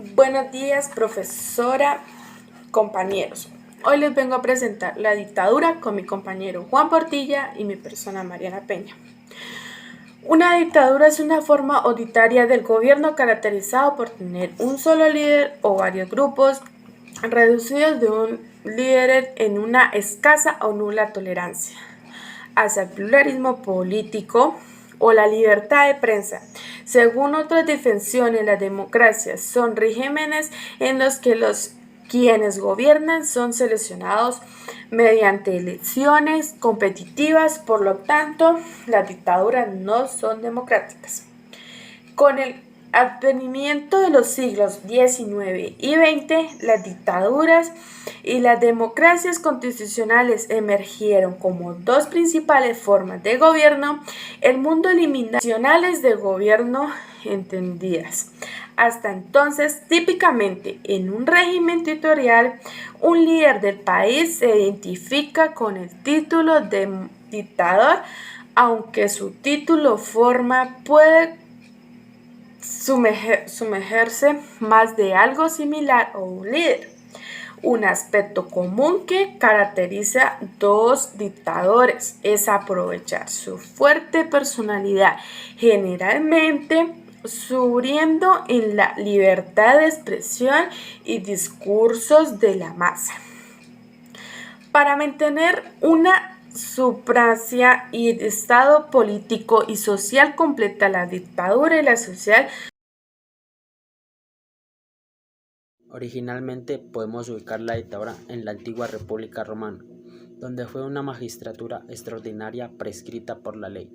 Buenos días, profesora, compañeros. Hoy les vengo a presentar la dictadura con mi compañero Juan Portilla y mi persona Mariana Peña. Una dictadura es una forma autoritaria del gobierno caracterizado por tener un solo líder o varios grupos reducidos de un líder en una escasa o nula tolerancia hacia el pluralismo político o la libertad de prensa. Según otras definiciones, las democracias son regímenes en los que quienes gobiernan son seleccionados mediante elecciones competitivas, por lo tanto, las dictaduras no son democráticas. Con el advenimiento de los siglos XIX y XX, las dictaduras y las democracias constitucionales emergieron como dos principales formas de gobierno. El mundo eliminacionales de gobierno entendidas. Hasta entonces, típicamente en un régimen dictatorial, un líder del país se identifica con el título de dictador, aunque su título forma puede sumergerse más de algo similar o un líder. Un aspecto común que caracteriza a dos dictadores es aprovechar su fuerte personalidad, generalmente subiendo en la libertad de expresión y discursos de la masa, para mantener una supremacía y de estado político y social completa. La dictadura y la social. Originalmente podemos ubicar la dictadura en la antigua República Romana, donde fue una magistratura extraordinaria prescrita por la ley,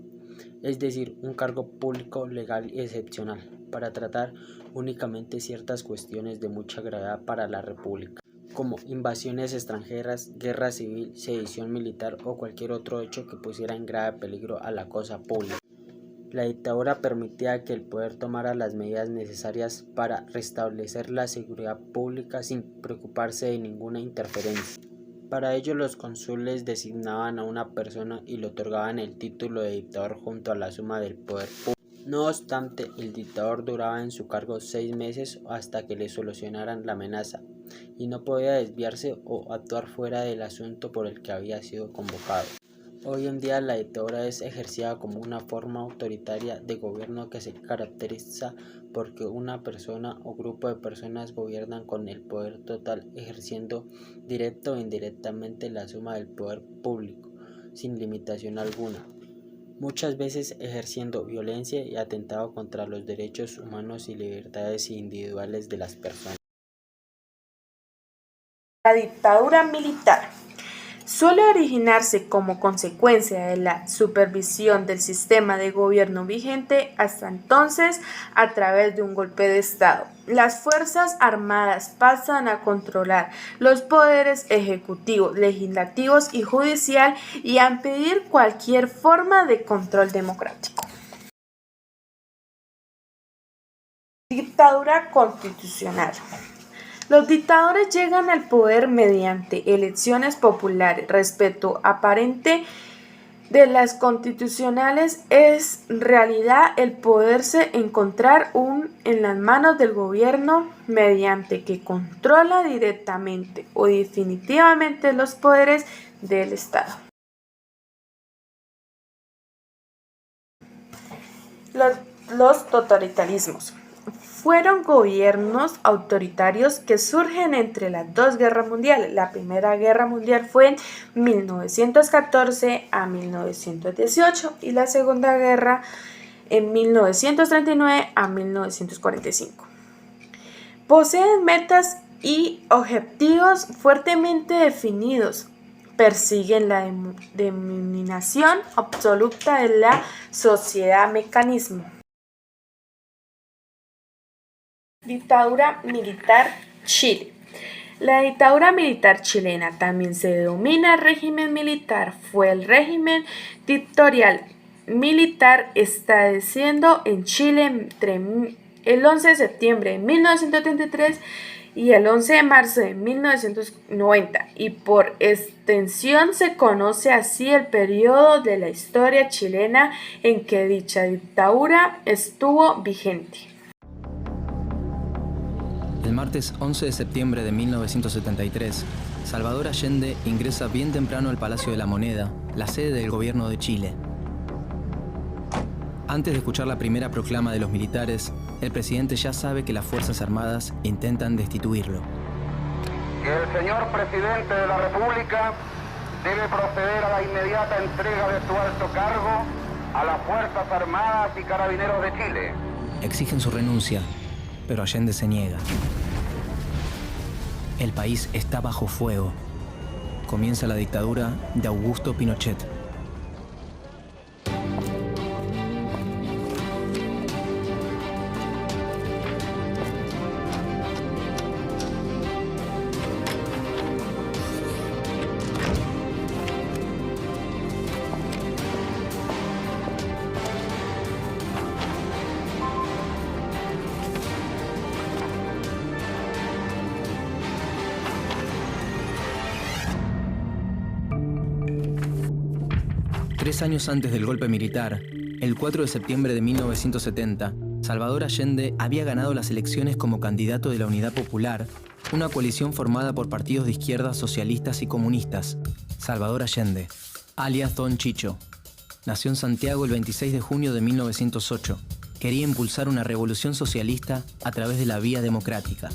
es decir, un cargo público legal y excepcional, para tratar únicamente ciertas cuestiones de mucha gravedad para la República, como invasiones extranjeras, guerra civil, sedición militar o cualquier otro hecho que pusiera en grave peligro a la cosa pública. La dictadura permitía que el poder tomara las medidas necesarias para restablecer la seguridad pública sin preocuparse de ninguna interferencia. Para ello, los cónsules designaban a una persona y le otorgaban el título de dictador junto a la suma del poder público. No obstante, el dictador duraba en su cargo 6 meses hasta que le solucionaran la amenaza, y no podía desviarse o actuar fuera del asunto por el que había sido convocado. Hoy en día la dictadura es ejercida como una forma autoritaria de gobierno que se caracteriza porque una persona o grupo de personas gobiernan con el poder total, ejerciendo directo o indirectamente la suma del poder público, sin limitación alguna, muchas veces ejerciendo violencia y atentado contra los derechos humanos y libertades individuales de las personas. La dictadura militar suele originarse como consecuencia de la supervisión del sistema de gobierno vigente hasta entonces a través de un golpe de Estado. Las Fuerzas Armadas pasan a controlar los poderes ejecutivo, legislativos y judicial y a impedir cualquier forma de control democrático. Dictadura constitucional. Los dictadores llegan al poder mediante elecciones populares. Respeto aparente de las constitucionales es en realidad el poderse encontrar en las manos del gobierno mediante que controla directamente o definitivamente los poderes del Estado. Los totalitarismos fueron gobiernos autoritarios que surgen entre las dos guerras mundiales. La Primera Guerra Mundial fue en 1914 a 1918 y la Segunda Guerra en 1939 a 1945. Poseen metas y objetivos fuertemente definidos. Persiguen la dominación absoluta de la sociedad mecanismo. Dictadura militar Chile. La dictadura militar chilena, también se denomina régimen militar, fue el régimen dictatorial militar establecido en Chile entre el 11 de septiembre de 1933 y el 11 de marzo de 1990, y por extensión se conoce así el periodo de la historia chilena en que dicha dictadura estuvo vigente. El martes 11 de septiembre de 1973, Salvador Allende ingresa bien temprano al Palacio de la Moneda, la sede del gobierno de Chile. Antes de escuchar la primera proclama de los militares, el presidente ya sabe que las Fuerzas Armadas intentan destituirlo. Que el señor presidente de la República debe proceder a la inmediata entrega de su alto cargo a las Fuerzas Armadas y Carabineros de Chile. Exigen su renuncia, pero Allende se niega. El país está bajo fuego. Comienza la dictadura de Augusto Pinochet. Tres años antes del golpe militar, el 4 de septiembre de 1970, Salvador Allende había ganado las elecciones como candidato de la Unidad Popular, una coalición formada por partidos de izquierda socialistas y comunistas. Salvador Allende, alias Don Chicho, nació en Santiago el 26 de junio de 1908. Quería impulsar una revolución socialista a través de la vía democrática.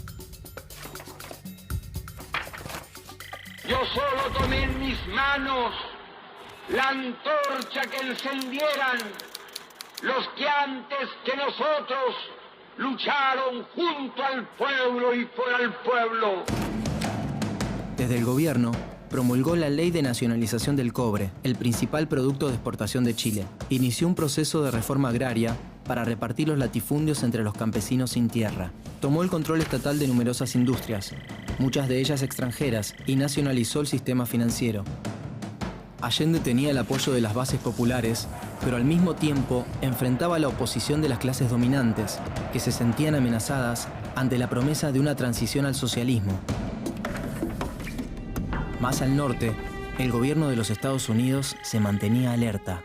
Yo solo tomé en mis manos la antorcha que encendieran los que antes que nosotros lucharon junto al pueblo y por el pueblo. Desde el gobierno, promulgó la Ley de Nacionalización del Cobre, el principal producto de exportación de Chile. Inició un proceso de reforma agraria para repartir los latifundios entre los campesinos sin tierra. Tomó el control estatal de numerosas industrias, muchas de ellas extranjeras, y nacionalizó el sistema financiero. Allende tenía el apoyo de las bases populares, pero al mismo tiempo enfrentaba la oposición de las clases dominantes, que se sentían amenazadas ante la promesa de una transición al socialismo. Más al norte, el gobierno de los Estados Unidos se mantenía alerta.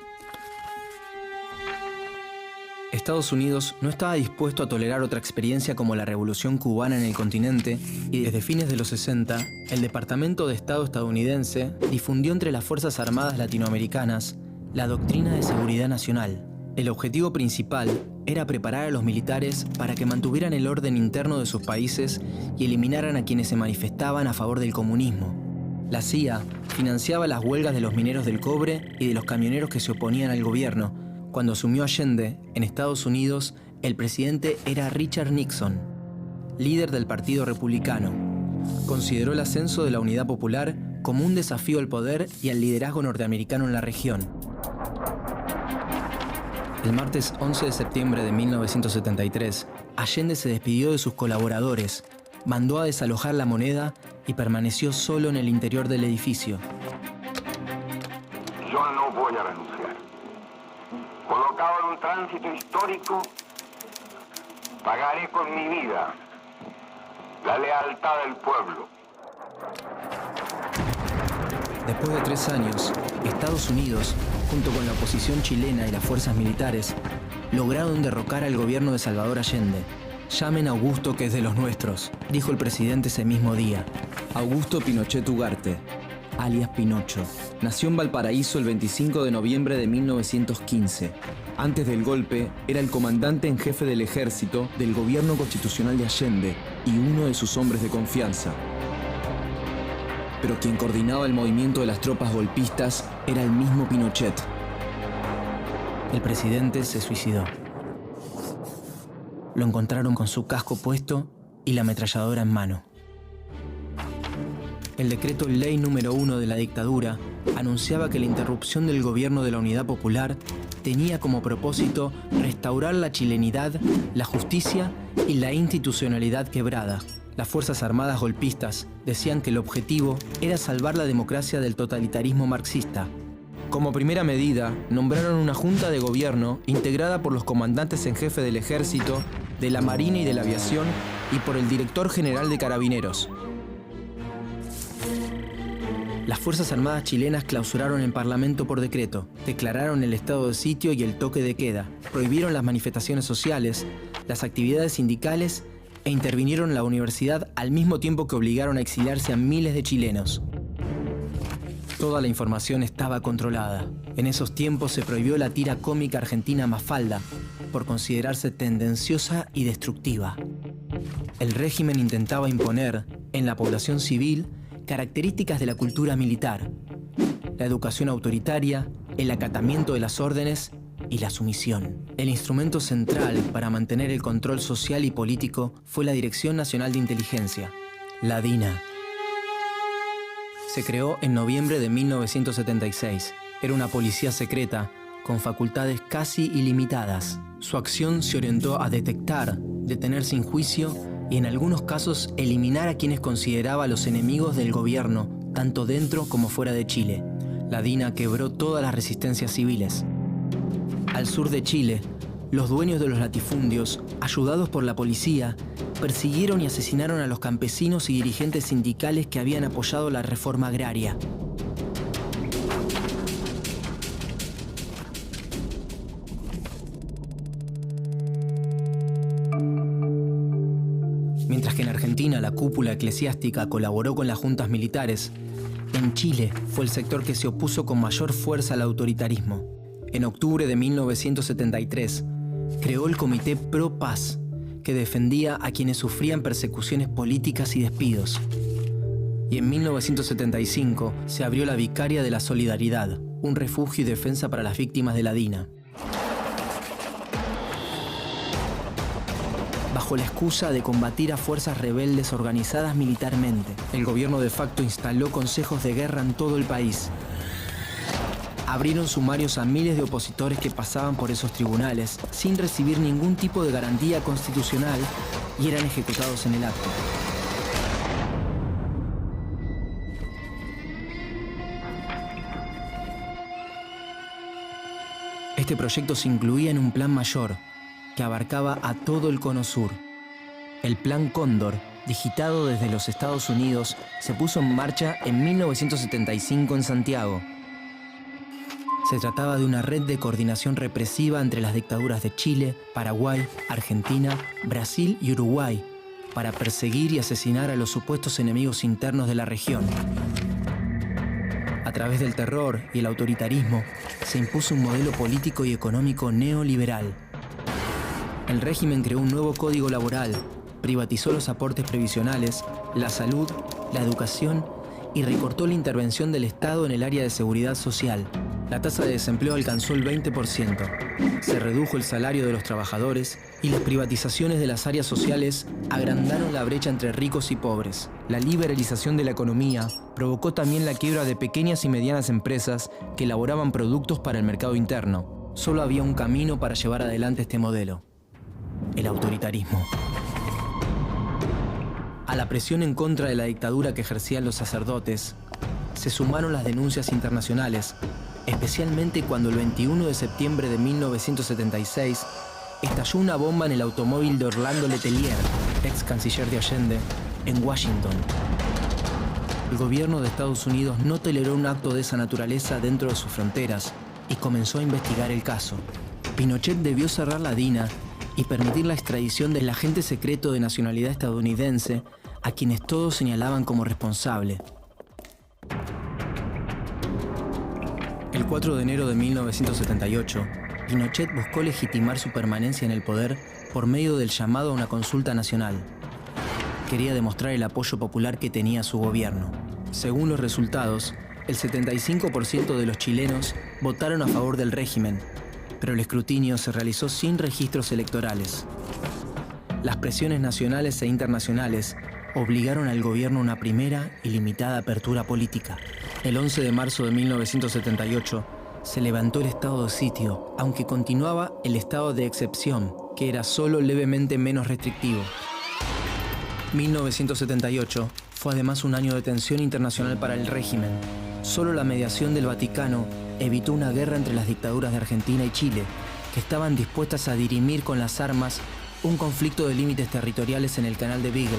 Estados Unidos no estaba dispuesto a tolerar otra experiencia como la Revolución Cubana en el continente, y desde fines de los 60, el Departamento de Estado estadounidense difundió entre las Fuerzas Armadas latinoamericanas la doctrina de seguridad nacional. El objetivo principal era preparar a los militares para que mantuvieran el orden interno de sus países y eliminaran a quienes se manifestaban a favor del comunismo. La CIA financiaba las huelgas de los mineros del cobre y de los camioneros que se oponían al gobierno. Cuando asumió Allende, en Estados Unidos, el presidente era Richard Nixon, líder del Partido Republicano. Consideró el ascenso de la Unidad Popular como un desafío al poder y al liderazgo norteamericano en la región. El martes 11 de septiembre de 1973, Allende se despidió de sus colaboradores, mandó a desalojar la Moneda y permaneció solo en el interior del edificio. Yo no voy a renunciar. Colocado en un tránsito histórico, pagaré con mi vida la lealtad del pueblo. Después de 3 años, Estados Unidos, junto con la oposición chilena y las fuerzas militares, lograron derrocar al gobierno de Salvador Allende. «Llamen a Augusto, que es de los nuestros», dijo el presidente ese mismo día. Augusto Pinochet Ugarte, alias Pinocho, nació en Valparaíso el 25 de noviembre de 1915. Antes del golpe, era el comandante en jefe del ejército del gobierno constitucional de Allende y uno de sus hombres de confianza. Pero quien coordinaba el movimiento de las tropas golpistas era el mismo Pinochet. El presidente se suicidó. Lo encontraron con su casco puesto y la ametralladora en mano. El decreto Ley número 1 de la dictadura anunciaba que la interrupción del gobierno de la Unidad Popular tenía como propósito restaurar la chilenidad, la justicia y la institucionalidad quebrada. Las Fuerzas Armadas golpistas decían que el objetivo era salvar la democracia del totalitarismo marxista. Como primera medida, nombraron una junta de gobierno integrada por los comandantes en jefe del ejército, de la marina y de la aviación y por el director general de Carabineros. Las Fuerzas Armadas chilenas clausuraron el Parlamento por decreto, declararon el estado de sitio y el toque de queda, prohibieron las manifestaciones sociales, las actividades sindicales e intervinieron en la universidad al mismo tiempo que obligaron a exiliarse a miles de chilenos. Toda la información estaba controlada. En esos tiempos se prohibió la tira cómica argentina Mafalda por considerarse tendenciosa y destructiva. El régimen intentaba imponer en la población civil características de la cultura militar, la educación autoritaria, el acatamiento de las órdenes y la sumisión. El instrumento central para mantener el control social y político fue la Dirección Nacional de Inteligencia, la DINA. Se creó en noviembre de 1976. Era una policía secreta con facultades casi ilimitadas. Su acción se orientó a detectar, detener sin juicio y en algunos casos eliminar a quienes consideraba los enemigos del gobierno, tanto dentro como fuera de Chile. La DINA quebró todas las resistencias civiles. Al sur de Chile, los dueños de los latifundios, ayudados por la policía, persiguieron y asesinaron a los campesinos y dirigentes sindicales que habían apoyado la reforma agraria. Mientras que en Argentina la cúpula eclesiástica colaboró con las juntas militares, en Chile fue el sector que se opuso con mayor fuerza al autoritarismo. En octubre de 1973, creó el Comité Pro Paz, que defendía a quienes sufrían persecuciones políticas y despidos. Y en 1975 se abrió la Vicaria de la Solidaridad, un refugio y defensa para las víctimas de la DINA. Bajo la excusa de combatir a fuerzas rebeldes organizadas militarmente, el gobierno de facto instaló consejos de guerra en todo el país. Abrieron sumarios a miles de opositores que pasaban por esos tribunales sin recibir ningún tipo de garantía constitucional y eran ejecutados en el acto. Este proyecto se incluía en un plan mayor que abarcaba a todo el Cono Sur. El Plan Cóndor, digitado desde los Estados Unidos, se puso en marcha en 1975 en Santiago. Se trataba de una red de coordinación represiva entre las dictaduras de Chile, Paraguay, Argentina, Brasil y Uruguay, para perseguir y asesinar a los supuestos enemigos internos de la región. A través del terror y el autoritarismo, se impuso un modelo político y económico neoliberal. El régimen creó un nuevo código laboral, privatizó los aportes previsionales, la salud, la educación y recortó la intervención del Estado en el área de seguridad social. La tasa de desempleo alcanzó el 20%, se redujo el salario de los trabajadores y las privatizaciones de las áreas sociales agrandaron la brecha entre ricos y pobres. La liberalización de la economía provocó también la quiebra de pequeñas y medianas empresas que elaboraban productos para el mercado interno. Solo había un camino para llevar adelante este modelo: el autoritarismo. A la presión en contra de la dictadura que ejercían los sacerdotes, se sumaron las denuncias internacionales, especialmente cuando el 21 de septiembre de 1976 estalló una bomba en el automóvil de Orlando Letelier, ex canciller de Allende, en Washington. El gobierno de Estados Unidos no toleró un acto de esa naturaleza dentro de sus fronteras y comenzó a investigar el caso. Pinochet debió cerrar la DINA y permitir la extradición del agente secreto de nacionalidad estadounidense, a quienes todos señalaban como responsable. El 4 de enero de 1978, Pinochet buscó legitimar su permanencia en el poder por medio del llamado a una consulta nacional. Quería demostrar el apoyo popular que tenía su gobierno. Según los resultados, el 75% de los chilenos votaron a favor del régimen, pero el escrutinio se realizó sin registros electorales. Las presiones nacionales e internacionales obligaron al gobierno a una primera y limitada apertura política. El 11 de marzo de 1978 se levantó el estado de sitio, aunque continuaba el estado de excepción, que era solo levemente menos restrictivo. 1978 fue además un año de tensión internacional para el régimen. Solo la mediación del Vaticano evitó una guerra entre las dictaduras de Argentina y Chile, que estaban dispuestas a dirimir con las armas un conflicto de límites territoriales en el canal de Beagle.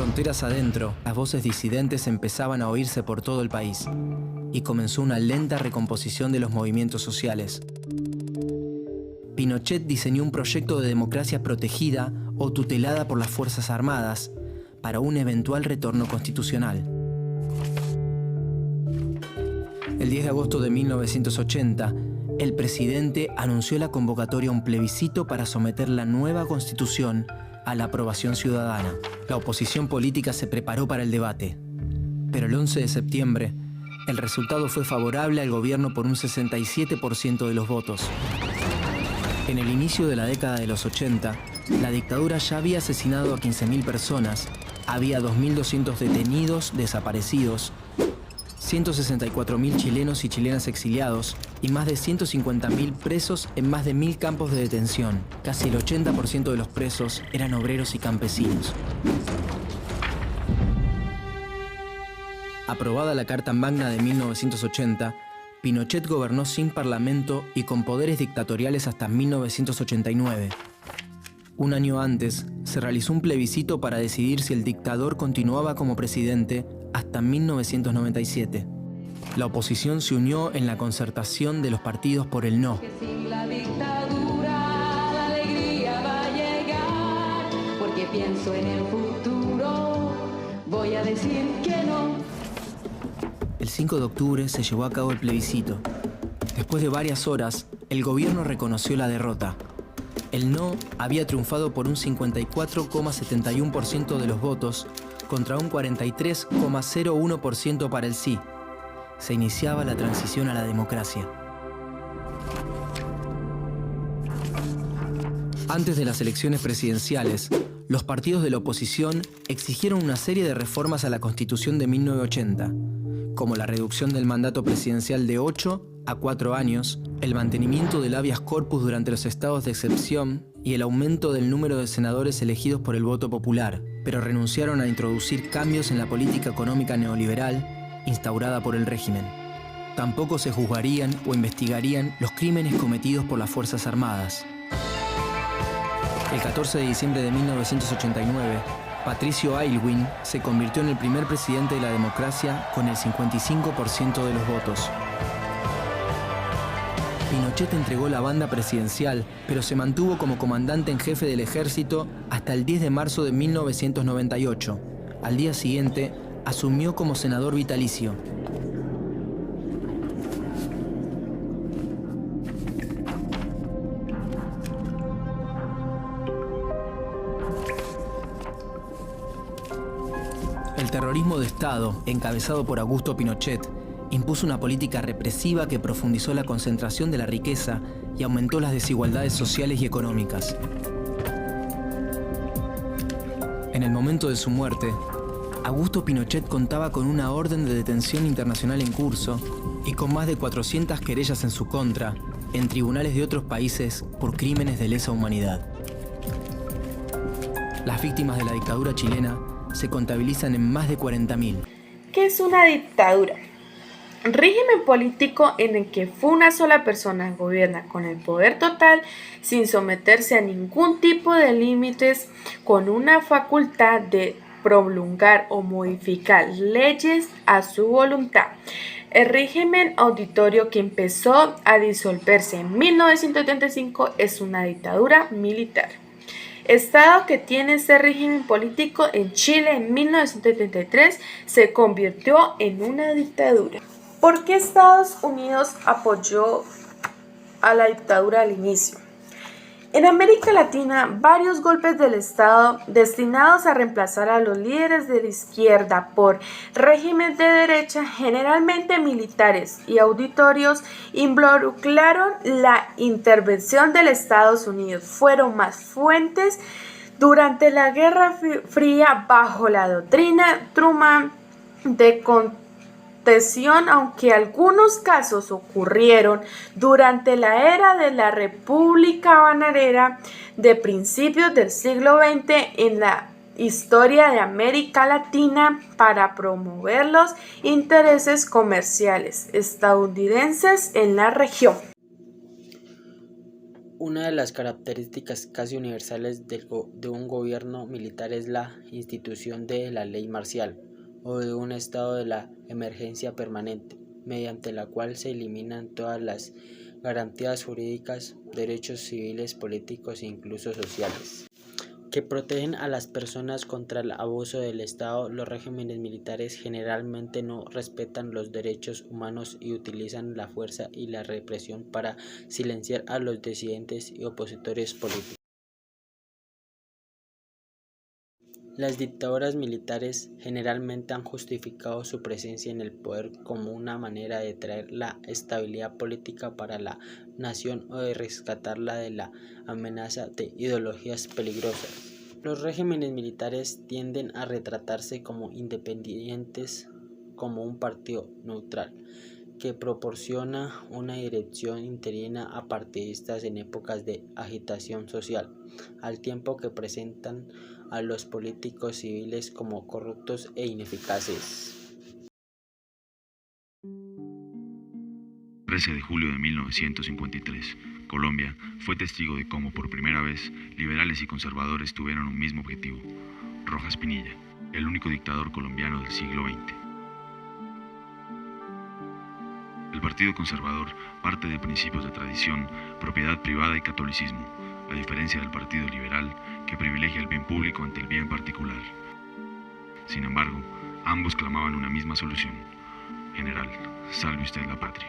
Fronteras adentro, las voces disidentes empezaban a oírse por todo el país y comenzó una lenta recomposición de los movimientos sociales. Pinochet diseñó un proyecto de democracia protegida o tutelada por las Fuerzas Armadas para un eventual retorno constitucional. El 10 de agosto de 1980, el presidente anunció la convocatoria a un plebiscito para someter la nueva constitución a la aprobación ciudadana. La oposición política se preparó para el debate, pero el 11 de septiembre, el resultado fue favorable al gobierno por un 67% de los votos. En el inicio de la década de los 80, la dictadura ya había asesinado a 15.000 personas, había 2.200 detenidos, desaparecidos, 164.000 chilenos y chilenas exiliados y más de 150.000 presos en más de 1.000 campos de detención. Casi el 80% de los presos eran obreros y campesinos. Aprobada la Carta Magna de 1980, Pinochet gobernó sin parlamento y con poderes dictatoriales hasta 1989. Un año antes, se realizó un plebiscito para decidir si el dictador continuaba como presidente hasta 1997. La oposición se unió en la concertación de los partidos por el no. Sin la dictadura, la alegría va a llegar, porque pienso en el futuro, voy a decir que no. El 5 de octubre se llevó a cabo el plebiscito. Después de varias horas, el gobierno reconoció la derrota. El no había triunfado por un 54,71% de los votos contra un 43,01% para el sí. Se iniciaba la transición a la democracia. Antes de las elecciones presidenciales, los partidos de la oposición exigieron una serie de reformas a la Constitución de 1980, como la reducción del mandato presidencial de 8 a 4 años, el mantenimiento del habeas corpus durante los estados de excepción y el aumento del número de senadores elegidos por el voto popular, pero renunciaron a introducir cambios en la política económica neoliberal instaurada por el régimen. Tampoco se juzgarían o investigarían los crímenes cometidos por las Fuerzas Armadas. El 14 de diciembre de 1989, Patricio Aylwin se convirtió en el primer presidente de la democracia con el 55% de los votos. Pinochet entregó la banda presidencial, pero se mantuvo como comandante en jefe del ejército hasta el 10 de marzo de 1998. Al día siguiente, asumió como senador vitalicio. El terrorismo de Estado, encabezado por Augusto Pinochet, impuso una política represiva que profundizó la concentración de la riqueza y aumentó las desigualdades sociales y económicas. En el momento de su muerte, Augusto Pinochet contaba con una orden de detención internacional en curso y con más de 400 querellas en su contra en tribunales de otros países por crímenes de lesa humanidad. Las víctimas de la dictadura chilena se contabilizan en más de 40.000. ¿Qué es una dictadura? Régimen político en el que una sola persona gobierna con el poder total sin someterse a ningún tipo de límites, con una facultad de promulgar o modificar leyes a su voluntad. El régimen auditorio que empezó a disolverse en 1975 es una dictadura militar. Estado que tiene este régimen político en Chile en 1973 se convirtió en una dictadura. ¿Por qué Estados Unidos apoyó a la dictadura al inicio? En América Latina, varios golpes del Estado destinados a reemplazar a los líderes de la izquierda por regímenes de derecha, generalmente militares y auditorios, involucraron la intervención de los Estados Unidos. Fueron más fuertes durante la Guerra Fría bajo la doctrina Truman de contención, aunque algunos casos ocurrieron durante la era de la República Bananera de principios del siglo XX en la historia de América Latina para promover los intereses comerciales estadounidenses en la región. Una de las características casi universales de un gobierno militar es la institución de la ley marcial o de un estado de la emergencia permanente, mediante la cual se eliminan todas las garantías jurídicas, derechos civiles, políticos e incluso sociales, que protegen a las personas contra el abuso del Estado. Los regímenes militares generalmente no respetan los derechos humanos y utilizan la fuerza y la represión para silenciar a los disidentes y opositores políticos. Las dictaduras militares generalmente han justificado su presencia en el poder como una manera de traer la estabilidad política para la nación o de rescatarla de la amenaza de ideologías peligrosas. Los regímenes militares tienden a retratarse como independientes, como un partido neutral, que proporciona una dirección interina a partidistas en épocas de agitación social, al tiempo que presentan a los políticos civiles como corruptos e ineficaces. 13 de julio de 1953, Colombia fue testigo de cómo por primera vez liberales y conservadores tuvieron un mismo objetivo: Rojas Pinilla, el único dictador colombiano del siglo XX. El Partido Conservador parte de principios de tradición, propiedad privada y catolicismo, a diferencia del Partido Liberal, que privilegia el bien público ante el bien particular. Sin embargo, ambos clamaban una misma solución: General, salve usted la patria.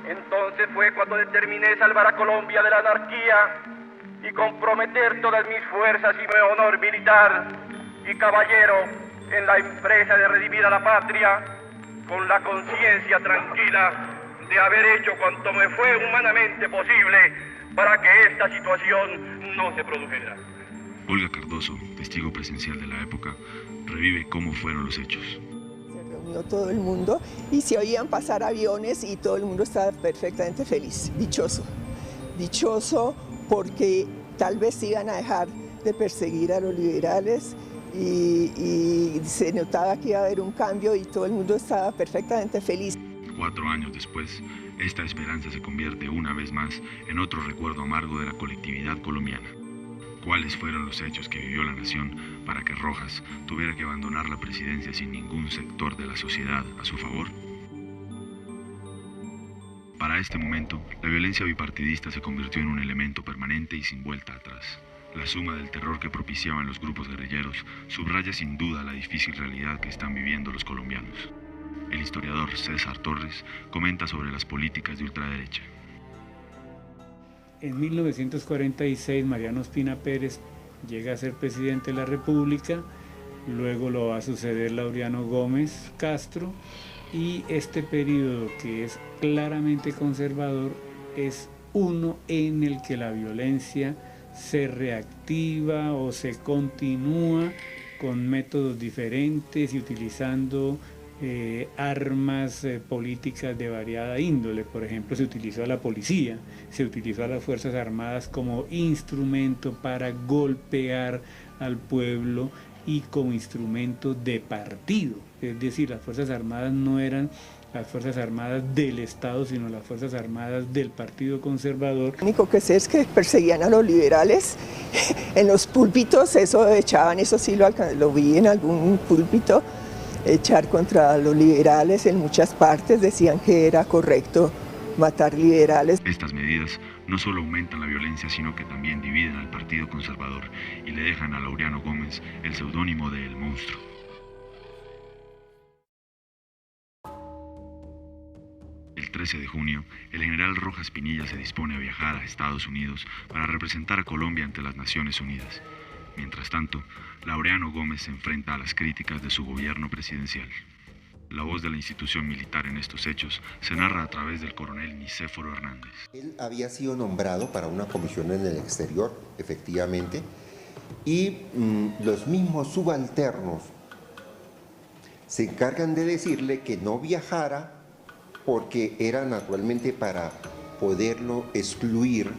Entonces fue cuando determiné salvar a Colombia de la anarquía y comprometer todas mis fuerzas y mi honor militar y caballero en la empresa de redimir a la patria, con la conciencia tranquila de haber hecho cuanto me fue humanamente posible para que esta situación no se produjera. Olga Cardoso, testigo presencial de la época, revive cómo fueron los hechos. Se reunió todo el mundo y se oían pasar aviones y todo el mundo estaba perfectamente feliz, dichoso. Dichoso porque tal vez iban a dejar de perseguir a los liberales y se notaba que iba a haber un cambio y todo el mundo estaba perfectamente feliz. 4 años después, esta esperanza se convierte una vez más en otro recuerdo amargo de la colectividad colombiana. ¿Cuáles fueron los hechos que vivió la nación para que Rojas tuviera que abandonar la presidencia sin ningún sector de la sociedad a su favor? Para este momento, la violencia bipartidista se convirtió en un elemento permanente y sin vuelta atrás. La suma del terror que propiciaban los grupos guerrilleros subraya sin duda la difícil realidad que están viviendo los colombianos. El historiador César Torres comenta sobre las políticas de ultraderecha. En 1946, Mariano Ospina Pérez llega a ser presidente de la República, luego lo va a suceder Laureano Gómez Castro, y este periodo, que es claramente conservador, es uno en el que la violencia se reactiva o se continúa con métodos diferentes y utilizando armas políticas de variada índole. Por ejemplo, se utilizó a la policía, se utilizó a las Fuerzas Armadas como instrumento para golpear al pueblo y como instrumento de partido. Es decir, las Fuerzas Armadas no eran las Fuerzas Armadas del Estado, sino las Fuerzas Armadas del Partido Conservador. Lo único que sé es que perseguían a los liberales en los púlpitos, eso echaban, eso sí lo vi en algún púlpito, echar contra los liberales en muchas partes, decían que era correcto matar liberales. Estas medidas no solo aumentan la violencia, sino que también dividen al Partido Conservador y le dejan a Laureano Gómez el seudónimo de El Monstruo. El 13 de junio, el general Rojas Pinilla se dispone a viajar a Estados Unidos para representar a Colombia ante las Naciones Unidas. Mientras tanto, Laureano Gómez se enfrenta a las críticas de su gobierno presidencial. La voz de la institución militar en estos hechos se narra a través del coronel Nicéforo Hernández. Él había sido nombrado para una comisión en el exterior, efectivamente, y los mismos subalternos se encargan de decirle que no viajara porque era naturalmente para poderlo excluir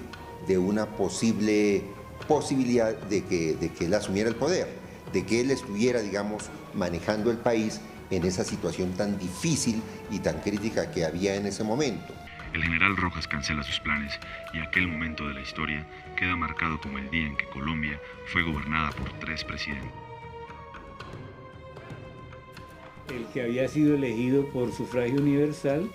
de una posible posibilidad de que él asumiera el poder, de que él estuviera, digamos, manejando el país en esa situación tan difícil y tan crítica que había en ese momento. El general Rojas cancela sus planes y aquel momento de la historia queda marcado como el día en que Colombia fue gobernada por 3 presidentes. El que había sido elegido por sufragio universal,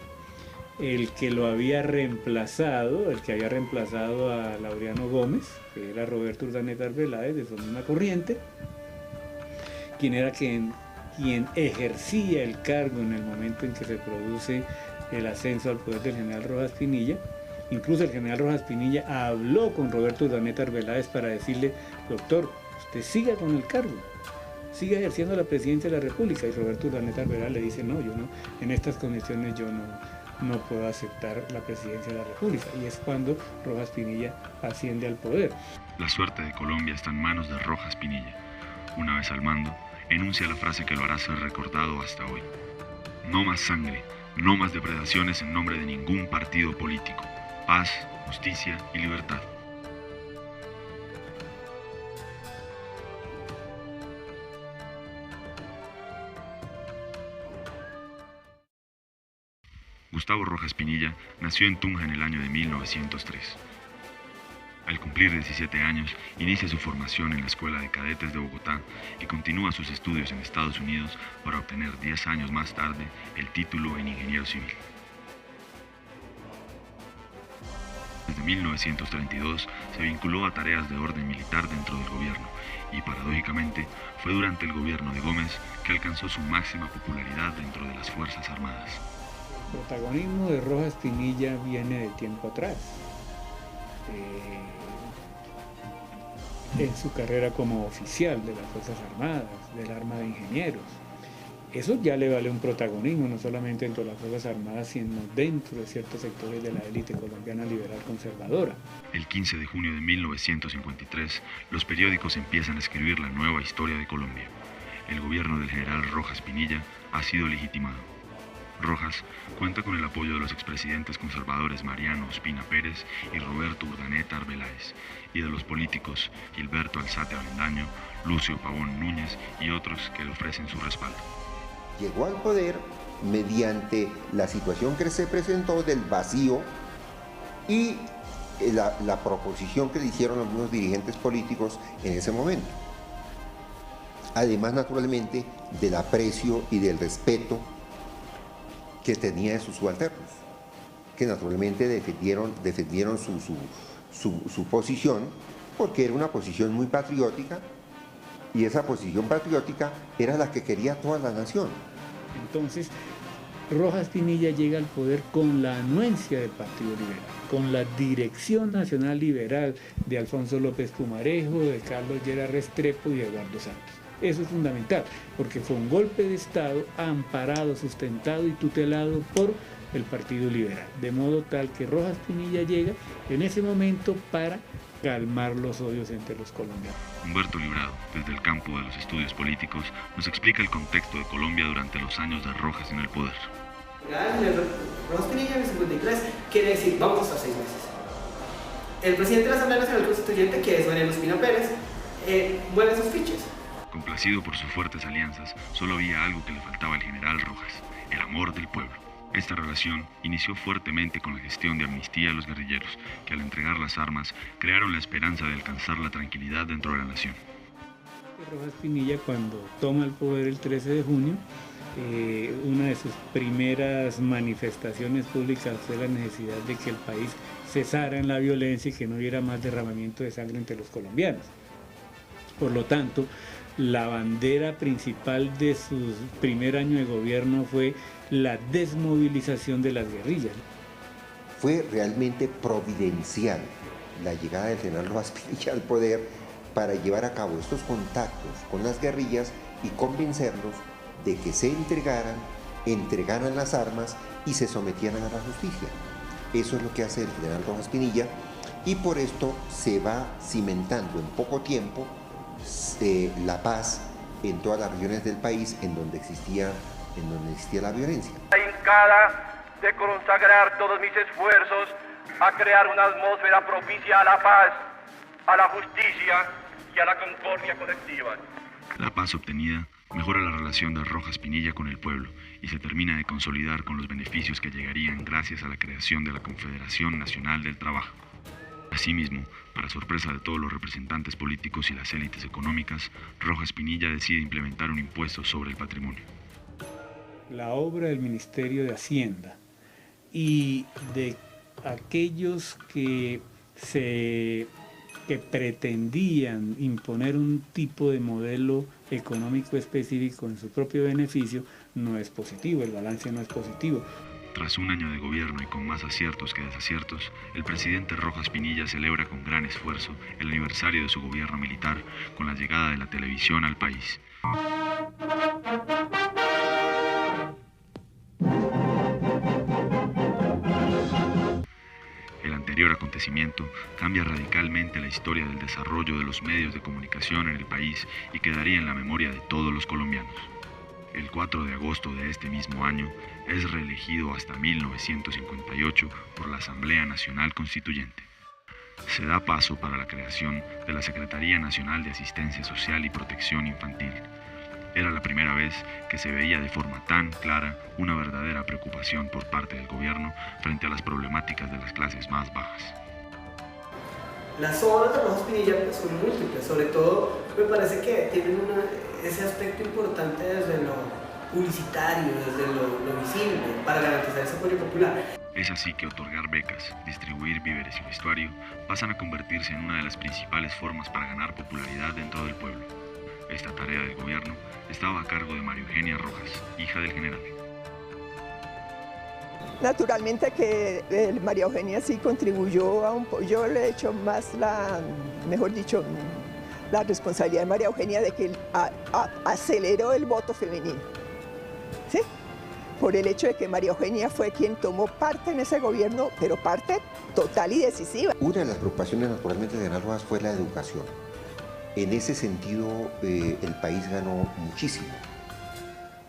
el que lo había reemplazado, el que había reemplazado a Laureano Gómez, que era Roberto Urdaneta Arbeláez, de su misma corriente, quien era quien ejercía el cargo en el momento en que se produce el ascenso al poder del general Rojas Pinilla. Incluso el general Rojas Pinilla habló con Roberto Urdaneta Arbeláez para decirle: doctor, usted siga con el cargo, siga ejerciendo la presidencia de la República. Y Roberto Urdaneta Arbeláez le dice: no, yo no, en estas condiciones yo no puedo aceptar la presidencia de la República. Y es cuando Rojas Pinilla asciende al poder. La suerte de Colombia está en manos de Rojas Pinilla. Una vez al mando, enuncia la frase que lo hará ser recordado hasta hoy: no más sangre, no más depredaciones en nombre de ningún partido político. Paz, justicia y libertad. Gustavo Rojas Pinilla nació en Tunja en el año de 1903. Al cumplir 17 años, inicia su formación en la Escuela de Cadetes de Bogotá y continúa sus estudios en Estados Unidos para obtener 10 años más tarde el título en ingeniero civil. Desde 1932 se vinculó a tareas de orden militar dentro del gobierno y, paradójicamente, fue durante el gobierno de Gómez que alcanzó su máxima popularidad dentro de las Fuerzas Armadas. El protagonismo de Rojas Pinilla viene de tiempo atrás. En su carrera como oficial de las Fuerzas Armadas, del Arma de Ingenieros. Eso ya le vale un protagonismo, no solamente dentro de las Fuerzas Armadas, sino dentro de ciertos sectores de la élite colombiana liberal conservadora. El 15 de junio de 1953, los periódicos empiezan a escribir la nueva historia de Colombia. El gobierno del general Rojas Pinilla ha sido legitimado. Rojas cuenta con el apoyo de los expresidentes conservadores Mariano Ospina Pérez y Roberto Urdaneta Arbeláez, y de los políticos Gilberto Alzate Avendaño, Lucio Pavón Núñez y otros que le ofrecen su respaldo. Llegó al poder mediante la situación que se presentó del vacío y la proposición que le hicieron algunos dirigentes políticos en ese momento. Además, naturalmente, del aprecio y del respeto que tenía de sus subalternos, que naturalmente defendieron su posición, porque era una posición muy patriótica, y esa posición patriótica era la que quería toda la nación. Entonces, Rojas Pinilla llega al poder con la anuencia del Partido Liberal, con la Dirección Nacional Liberal de Alfonso López Pumarejo, de Carlos Llera Restrepo y de Eduardo Santos. Eso es fundamental, porque fue un golpe de Estado amparado, sustentado y tutelado por el Partido Liberal, de modo tal que Rojas Pinilla llega en ese momento para calmar los odios entre los colombianos. Humberto Librado, desde el campo de los estudios políticos, nos explica el contexto de Colombia durante los años de Rojas en el poder. Rojas Pinilla en el 53 quiere decir vamos hasta 6 meses. El presidente de la Asamblea Nacional Constituyente, que es Mariano Ospina Pérez, mueve sus fichas. Complacido por sus fuertes alianzas, solo había algo que le faltaba al general Rojas: el amor del pueblo. Esta relación inició fuertemente con la gestión de amnistía a los guerrilleros, que al entregar las armas crearon la esperanza de alcanzar la tranquilidad dentro de la nación. Rojas Pinilla, cuando toma el poder el 13 de junio, una de sus primeras manifestaciones públicas fue la necesidad de que el país cesara en la violencia y que no hubiera más derramamiento de sangre entre los colombianos. Por lo tanto, la bandera principal de su primer año de gobierno fue la desmovilización de las guerrillas. Fue realmente providencial la llegada del general Rojas Pinilla al poder para llevar a cabo estos contactos con las guerrillas y convencerlos de que se entregaran las armas y se sometieran a la justicia. Eso es lo que hace el general Rojas Pinilla, y por esto se va cimentando en poco tiempo la paz en todas las regiones del país en donde existía la violencia. Hincada de consagrar todos mis esfuerzos a crear una atmósfera propicia a la paz, a la justicia y a la concordia colectiva. La paz obtenida mejora la relación de Rojas Pinilla con el pueblo y se termina de consolidar con los beneficios que llegarían gracias a la creación de la Confederación Nacional del Trabajo. Asimismo, para sorpresa de todos los representantes políticos y las élites económicas, Rojas Pinilla decide implementar un impuesto sobre el patrimonio. La obra del Ministerio de Hacienda y de aquellos que pretendían imponer un tipo de modelo económico específico en su propio beneficio no es positivo, el balance no es positivo. Tras un año de gobierno y con más aciertos que desaciertos, el presidente Rojas Pinilla celebra con gran esfuerzo el aniversario de su gobierno militar con la llegada de la televisión al país. El anterior acontecimiento cambia radicalmente la historia del desarrollo de los medios de comunicación en el país y quedaría en la memoria de todos los colombianos. El 4 de agosto de este mismo año es reelegido hasta 1958 por la Asamblea Nacional Constituyente. Se da paso para la creación de la Secretaría Nacional de Asistencia Social y Protección Infantil. Era la primera vez que se veía de forma tan clara una verdadera preocupación por parte del gobierno frente a las problemáticas de las clases más bajas. Las obras de Rojas Pinilla son múltiples, sobre todo me parece que tienen ese aspecto importante desde lo publicitario, desde lo visible, para garantizar ese apoyo popular. Es así que otorgar becas, distribuir víveres y vestuario pasan a convertirse en una de las principales formas para ganar popularidad dentro del pueblo. Esta tarea del gobierno estaba a cargo de María Eugenia Rojas, hija del general. Naturalmente que María Eugenia sí contribuyó yo le he hecho más la responsabilidad de María Eugenia de que aceleró el voto femenino, ¿sí? Por el hecho de que María Eugenia fue quien tomó parte en ese gobierno, pero parte total y decisiva. Una de las preocupaciones naturalmente de General Rojas fue la educación. En ese sentido el país ganó muchísimo.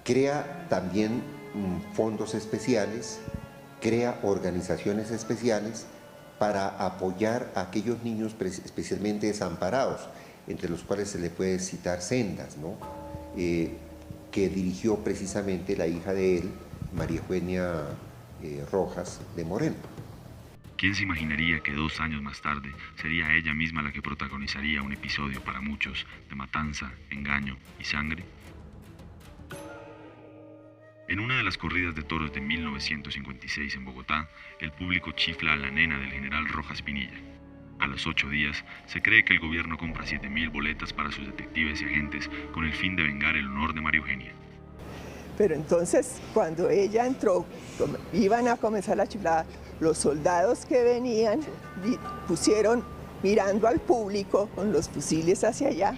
Crea también fondos especiales, crea organizaciones especiales para apoyar a aquellos niños especialmente desamparados, entre los cuales se le puede citar Sendas, ¿no? Que dirigió precisamente la hija de él, María Eugenia Rojas de Moreno. ¿Quién se imaginaría que 2 años más tarde sería ella misma la que protagonizaría un episodio para muchos de matanza, engaño y sangre? En una de las corridas de toros de 1956 en Bogotá, el público chifla a la nena del general Rojas Pinilla. A los 8 días, se cree que el gobierno compra 7.000 boletas para sus detectives y agentes con el fin de vengar el honor de María Eugenia. Pero entonces, cuando ella entró, iban a comenzar la chiflada, los soldados que venían pusieron mirando al público con los fusiles hacia allá,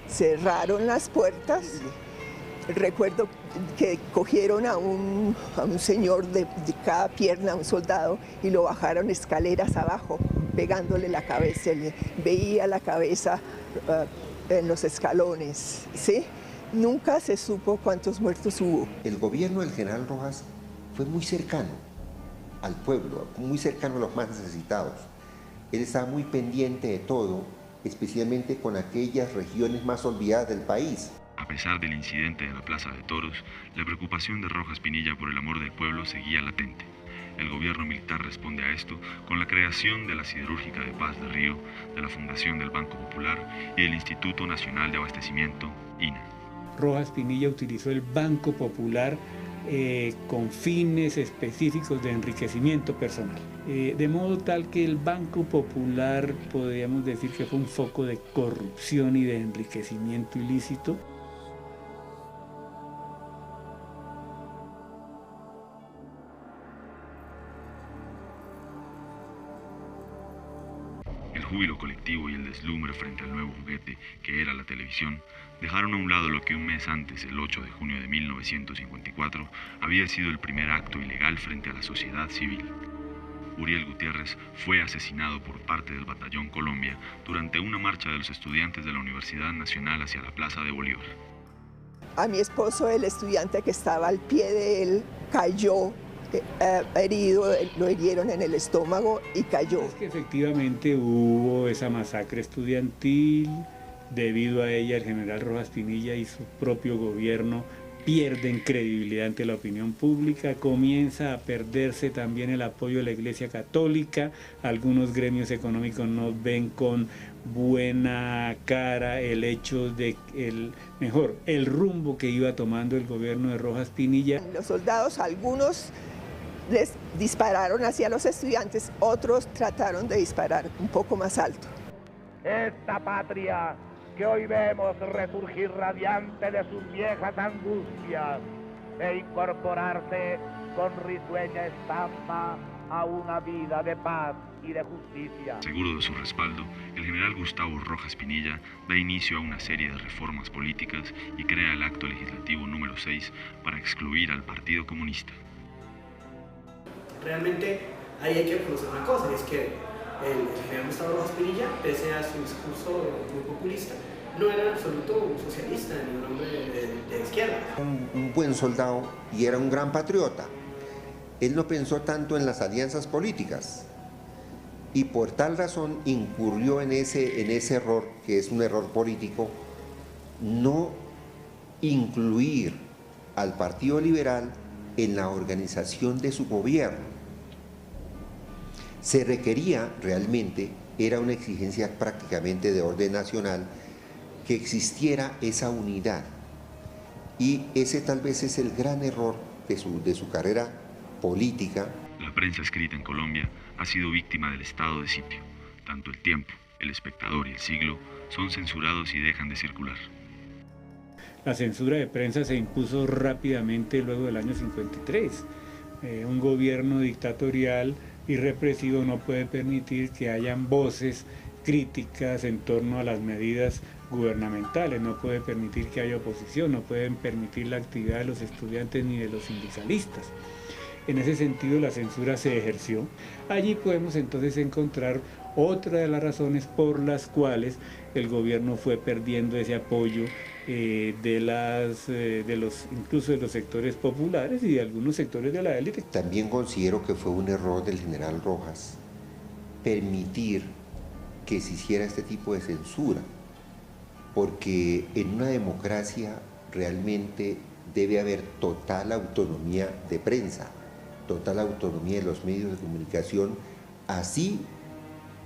cerraron las puertas. Recuerdo que cogieron a un señor de cada pierna, un soldado, y lo bajaron escaleras abajo, pegándole la cabeza. Veía la cabeza en los escalones, ¿sí? Nunca se supo cuántos muertos hubo. El gobierno del general Rojas fue muy cercano al pueblo, muy cercano a los más necesitados. Él estaba muy pendiente de todo, especialmente con aquellas regiones más olvidadas del país. A pesar del incidente de la Plaza de Toros, la preocupación de Rojas Pinilla por el amor del pueblo seguía latente. El gobierno militar responde a esto con la creación de la Siderúrgica de Paz de Río, de la fundación del Banco Popular y del Instituto Nacional de Abastecimiento, INA. Rojas Pinilla utilizó el Banco Popular con fines específicos de enriquecimiento personal. De modo tal que el Banco Popular podríamos decir que fue un foco de corrupción y de enriquecimiento ilícito. El júbilo colectivo y el deslumbre frente al nuevo juguete que era la televisión dejaron a un lado lo que un mes antes, el 8 de junio de 1954, había sido el primer acto ilegal frente a la sociedad civil. Uriel Gutiérrez fue asesinado por parte del Batallón Colombia durante una marcha de los estudiantes de la Universidad Nacional hacia la Plaza de Bolívar. A mi esposo, el estudiante que estaba al pie de él, cayó herido, lo hirieron en el estómago y cayó. Es que efectivamente hubo esa masacre estudiantil, debido a ella el general Rojas Pinilla y su propio gobierno pierden credibilidad ante la opinión pública, comienza a perderse también el apoyo de la Iglesia Católica, algunos gremios económicos no ven con buena cara el hecho de el rumbo que iba tomando el gobierno de Rojas Pinilla. Los soldados, algunos les dispararon hacia los estudiantes, otros trataron de disparar un poco más alto. Esta patria que hoy vemos resurgir radiante de sus viejas angustias e incorporarse con risueña estampa a una vida de paz y de justicia. Seguro de su respaldo, el general Gustavo Rojas Pinilla da inicio a una serie de reformas políticas y crea el acto legislativo número 6 para excluir al Partido Comunista. Realmente ahí hay que reconocer una cosa, y es que el general Gustavo Rojas Pinilla, pese a su discurso muy populista, no era en absoluto un socialista ni un hombre de izquierda. Un buen soldado y era un gran patriota. Él no pensó tanto en las alianzas políticas y por tal razón incurrió en ese error, que es un error político, no incluir al Partido Liberal en la organización de su gobierno. Se requería realmente, era una exigencia prácticamente de orden nacional, que existiera esa unidad. Y ese tal vez es el gran error de su carrera política. La prensa escrita en Colombia ha sido víctima del estado de sitio. Tanto El Tiempo, El Espectador y El Siglo son censurados y dejan de circular. La censura de prensa se impuso rápidamente luego del año 53. Un gobierno dictatorial y represivo no puede permitir que hayan voces críticas en torno a las medidas gubernamentales, no puede permitir que haya oposición, no pueden permitir la actividad de los estudiantes ni de los sindicalistas. En ese sentido la censura se ejerció. Allí podemos entonces encontrar otra de las razones por las cuales el gobierno fue perdiendo ese apoyo incluso de los sectores populares y de algunos sectores de la élite. También considero que fue un error del general Rojas permitir que se hiciera este tipo de censura, porque en una democracia realmente debe haber total autonomía de prensa, total autonomía de los medios de comunicación, así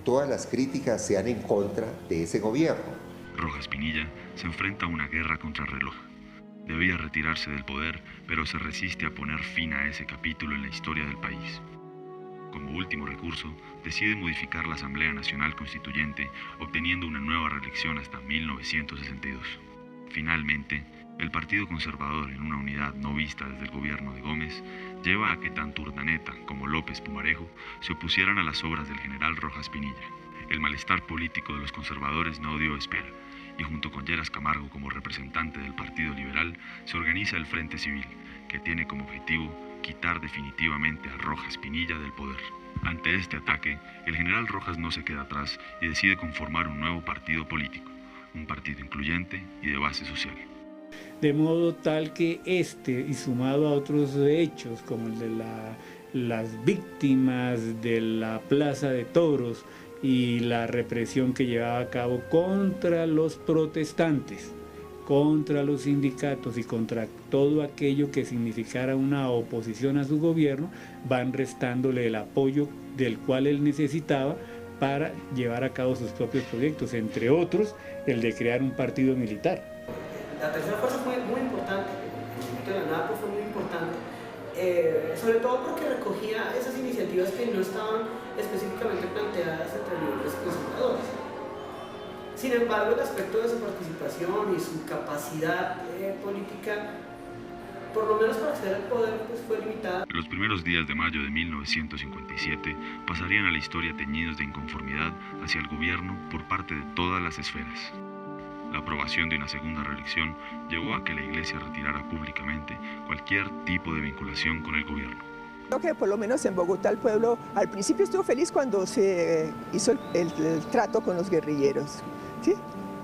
todas las críticas sean en contra de ese gobierno. Rojas Pinilla se enfrenta a una guerra contra reloj. Debía retirarse del poder, pero se resiste a poner fin a ese capítulo en la historia del país. Como último recurso, decide modificar la Asamblea Nacional Constituyente, obteniendo una nueva reelección hasta 1962. Finalmente, el Partido Conservador, en una unidad no vista desde el gobierno de Gómez, lleva a que tanto Urdaneta como López Pumarejo se opusieran a las obras del general Rojas Pinilla. El malestar político de los conservadores no dio espera, y junto con Lleras Camargo como representante del Partido Liberal, se organiza el Frente Civil, que tiene como objetivo quitar definitivamente a Rojas Pinilla del poder. Ante este ataque, el general Rojas no se queda atrás y decide conformar un nuevo partido político, un partido incluyente y de base social. De modo tal que y sumado a otros hechos como el de las víctimas de la Plaza de Toros y la represión que llevaba a cabo contra los protestantes, contra los sindicatos y contra todo aquello que significara una oposición a su gobierno, van restándole el apoyo del cual él necesitaba para llevar a cabo sus propios proyectos, entre otros el de crear un partido militar. La tercera fuerza fue muy importante, el movimiento de la NAPO fue muy importante, sobre todo porque recogía esas iniciativas que no estaban específicamente planteadas entre libres conservadores. Sin embargo, el aspecto de su participación y su capacidad política, por lo menos para acceder al poder, pues fue limitada. Los primeros días de mayo de 1957 pasarían a la historia teñidos de inconformidad hacia el gobierno por parte de todas las esferas. La aprobación de una segunda reelección llevó a que la Iglesia retirara públicamente cualquier tipo de vinculación con el gobierno. Creo que por lo menos en Bogotá el pueblo al principio estuvo feliz cuando se hizo el trato con los guerrilleros, ¿sí?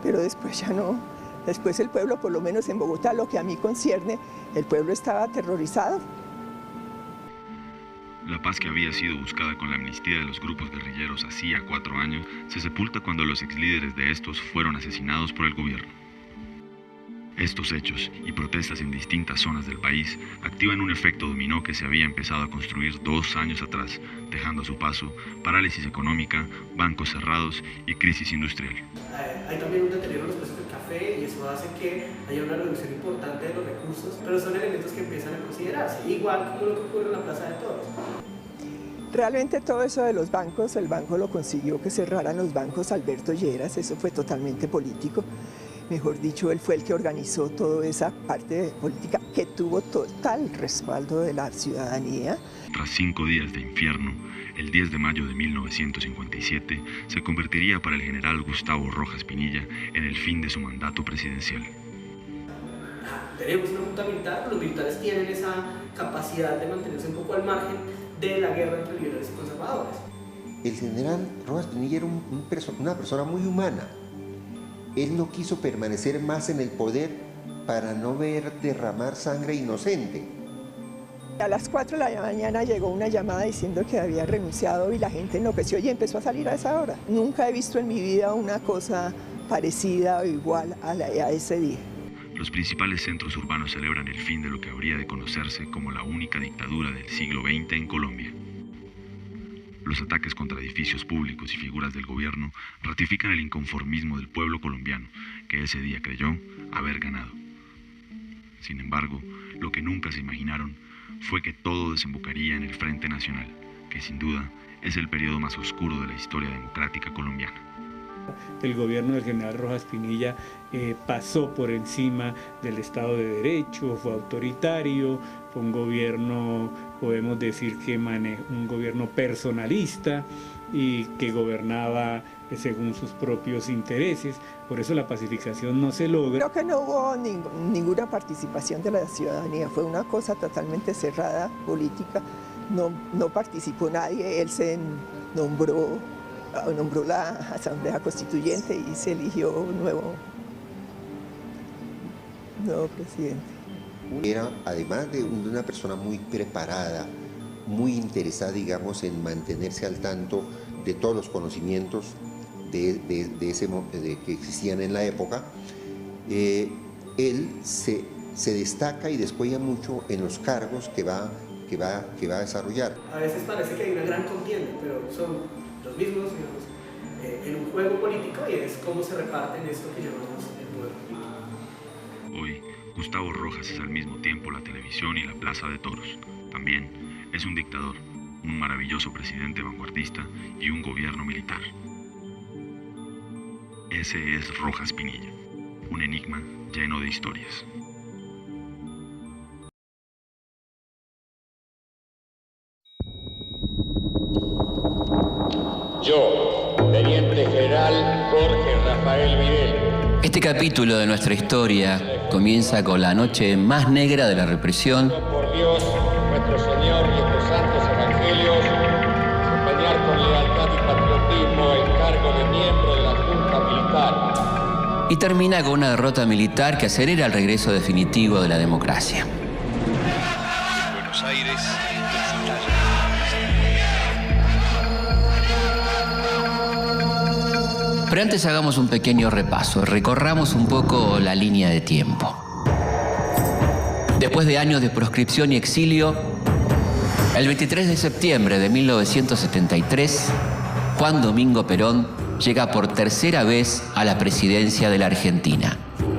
Pero después ya no. Después el pueblo, por lo menos en Bogotá, lo que a mí concierne, el pueblo estaba aterrorizado. paz que había sido buscada con la amnistía de los grupos guerrilleros hacía 4 años, se sepulta cuando los exlíderes de estos fueron asesinados por el gobierno. Estos hechos y protestas en distintas zonas del país activan un efecto dominó que se había empezado a construir 2 años atrás, dejando a su paso parálisis económica, bancos cerrados y crisis industrial. Hay también un deterioro en los precios del café y eso hace que haya una reducción importante de los recursos, pero son elementos que empiezan a considerarse, igual como lo que ocurre en la Plaza de Toros. Realmente todo eso de los bancos, el banco lo consiguió que cerraran los bancos Alberto Lleras, eso fue totalmente político. Mejor dicho, él fue el que organizó toda esa parte política que tuvo total respaldo de la ciudadanía. Tras 5 días de infierno, el 10 de mayo de 1957 se convertiría para el general Gustavo Rojas Pinilla en el fin de su mandato presidencial. Tenemos una junta militar, los militares tienen esa capacidad de mantenerse un poco al margen de la guerra entre liberales y conservadores. El general Rojas Pinilla era una persona muy humana. Él no quiso permanecer más en el poder para no ver derramar sangre inocente. A las 4 de la mañana llegó una llamada diciendo que había renunciado y la gente enloqueció y empezó a salir a esa hora. Nunca he visto en mi vida una cosa parecida o igual a ese día. Los principales centros urbanos celebran el fin de lo que habría de conocerse como la única dictadura del siglo XX en Colombia. Los ataques contra edificios públicos y figuras del gobierno ratifican el inconformismo del pueblo colombiano, que ese día creyó haber ganado. Sin embargo, lo que nunca se imaginaron fue que todo desembocaría en el Frente Nacional, que sin duda es el periodo más oscuro de la historia democrática colombiana. El gobierno del general Rojas Pinilla pasó por encima del Estado de Derecho, fue autoritario, fue un gobierno, podemos decir que un gobierno personalista y que gobernaba según sus propios intereses. Por eso la pacificación no se logra. Creo que no hubo ninguna participación de la ciudadanía, fue una cosa totalmente cerrada, política, no participó nadie, él se nombró la Asamblea Constituyente y se eligió un nuevo presidente. Era, además de una persona muy preparada, muy interesada, digamos, en mantenerse al tanto de todos los conocimientos que existían en la época, él se destaca y descuella mucho en los cargos que va a desarrollar. A veces parece que hay una gran contienda, pero son los mismos, digamos, en un juego político, y es cómo se reparten esto que llamamos el poder político. Hoy, Gustavo Rojas es al mismo tiempo la televisión y la Plaza de Toros. También es un dictador, un maravilloso presidente vanguardista y un gobierno militar. Ese es Rojas Pinilla, un enigma lleno de historias. Yo, teniente general Jorge Rafael Videla. Este capítulo de nuestra historia comienza con la noche más negra de la represión. Por Dios, nuestro Señor y estos santos evangelios, desempeñar con lealtad y patriotismo el cargo de miembro de la Junta Militar. Y termina con una derrota militar que acelera el regreso definitivo de la democracia. Buenos Aires. Pero antes hagamos un pequeño repaso, recorramos un poco la línea de tiempo. Después de años de proscripción y exilio, el 23 de septiembre de 1973, Juan Domingo Perón llega por tercera vez a la presidencia de la Argentina. Mucho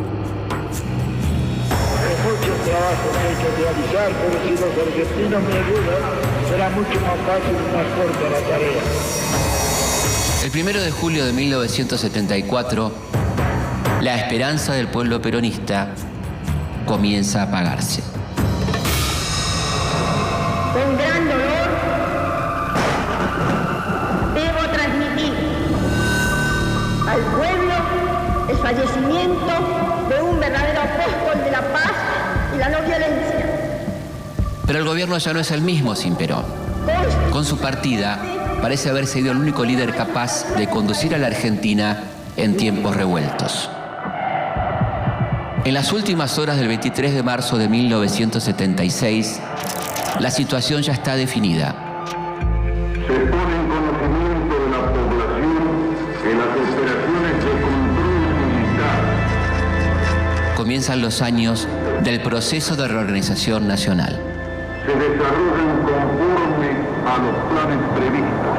trabajo que hay que realizar, pero si los argentinos me ayudan, será mucho más fácil y más corta la tarea. El 1 de julio de 1974, la esperanza del pueblo peronista comienza a apagarse. Con gran dolor debo transmitir al pueblo el fallecimiento de un verdadero apóstol de la paz y la no violencia. Pero el gobierno ya no es el mismo sin Perón. Con su partida, parece haber sido el único líder capaz de conducir a la Argentina en tiempos revueltos. En las últimas horas del 23 de marzo de 1976, la situación ya está definida. comienzan los años del proceso de reorganización nacional. Se desarrollan conforme a los planes previstos.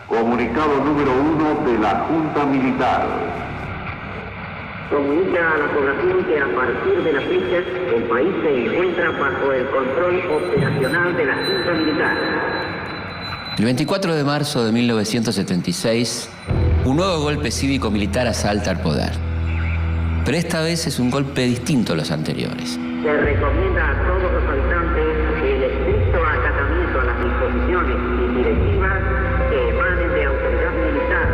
Comunicado número 1 de la Junta Militar. Comunica a la población que a partir de la fecha el país se encuentra bajo el control operacional de la Junta Militar. El 24 de marzo de 1976, un nuevo golpe cívico-militar asalta al poder. Pero esta vez es un golpe distinto a los anteriores. Se recomienda a todos los habitantes el estricto acatamiento a las disposiciones y directivas que emanen de autoridad militar,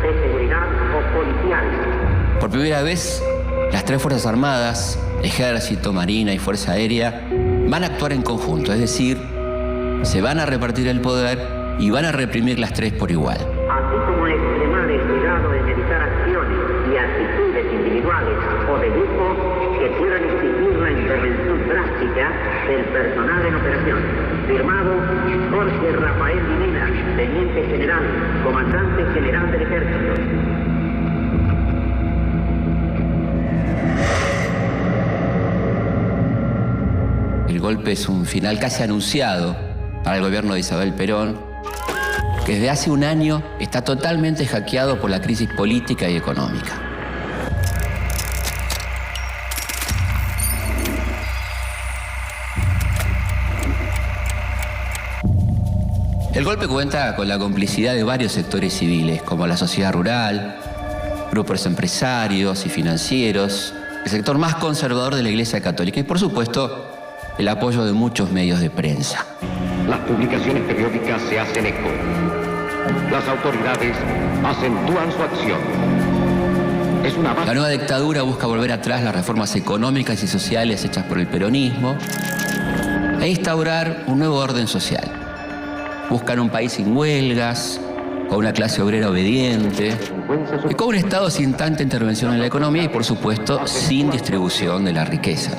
de seguridad o policial. Por primera vez, las tres Fuerzas Armadas, Ejército, Marina y Fuerza Aérea, van a actuar en conjunto, es decir, se van a repartir el poder y van a reprimir las tres por igual. Así como extremar el cuidado en evitar acciones y actitudes individuales o de grupo que puedan exigir la intervención drástica del personal en operación. Firmado Jorge Rafael Videla, Teniente General, Comandante General del Ejército. El golpe es un final casi anunciado para el gobierno de Isabel Perón, que desde hace un año está totalmente hackeado por la crisis política y económica. El golpe cuenta con la complicidad de varios sectores civiles, como la sociedad rural, grupos empresarios y financieros, el sector más conservador de la Iglesia Católica y, por supuesto, el apoyo de muchos medios de prensa. Las publicaciones periódicas se hacen eco. Las autoridades acentúan su acción. La nueva dictadura busca volver atrás las reformas económicas y sociales hechas por el peronismo e instaurar un nuevo orden social. Buscan un país sin huelgas, con una clase obrera obediente, y con un Estado sin tanta intervención en la economía y, por supuesto, sin distribución de la riqueza.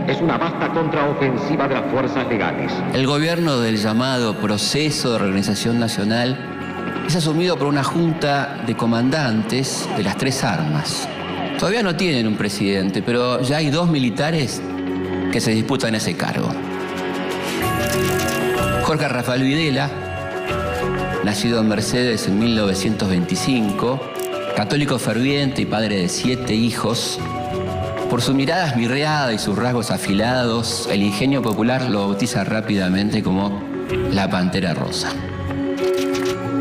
Es una vasta contraofensiva de las fuerzas legales. El gobierno del llamado proceso de reorganización nacional es asumido por una junta de comandantes de las tres armas. Todavía no tienen un presidente, pero ya hay dos militares que se disputan ese cargo. Jorge Rafael Videla, nacido en Mercedes en 1925, católico ferviente y padre de 7 hijos, por su mirada esmirreada y sus rasgos afilados, el ingenio popular lo bautiza rápidamente como la Pantera Rosa.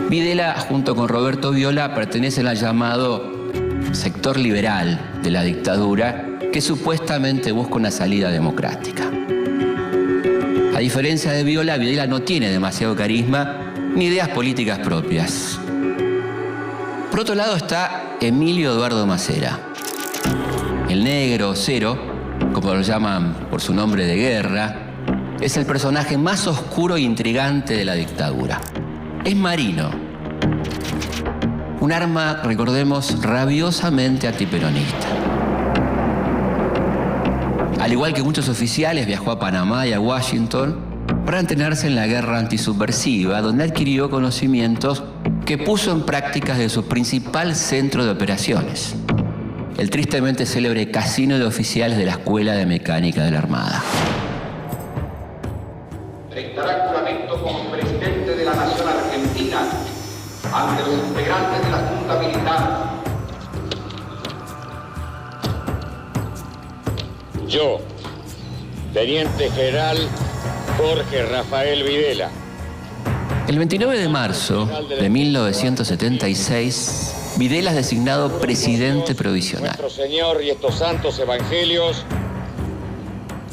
Videla, junto con Roberto Viola, pertenecen al llamado sector liberal de la dictadura, que supuestamente busca una salida democrática. A diferencia de Viola, Videla no tiene demasiado carisma ni ideas políticas propias. Por otro lado está Emilio Eduardo Macera. El negro, Cero, como lo llaman por su nombre de guerra, es el personaje más oscuro e intrigante de la dictadura. Es marino. Un arma, recordemos, rabiosamente antiperonista. Al igual que muchos oficiales, viajó a Panamá y a Washington para entrenarse en la guerra antisubversiva, donde adquirió conocimientos que puso en práctica desde su principal centro de operaciones, el tristemente célebre casino de oficiales de la Escuela de Mecánica de la Armada. Prestará juramento como presidente de la Nación Argentina ante los integrantes de la Junta Militar. Yo, Teniente General Jorge Rafael Videla. El 29 de marzo de 1976, Videla es designado presidente provisional. Nuestro Señor y estos santos evangelios,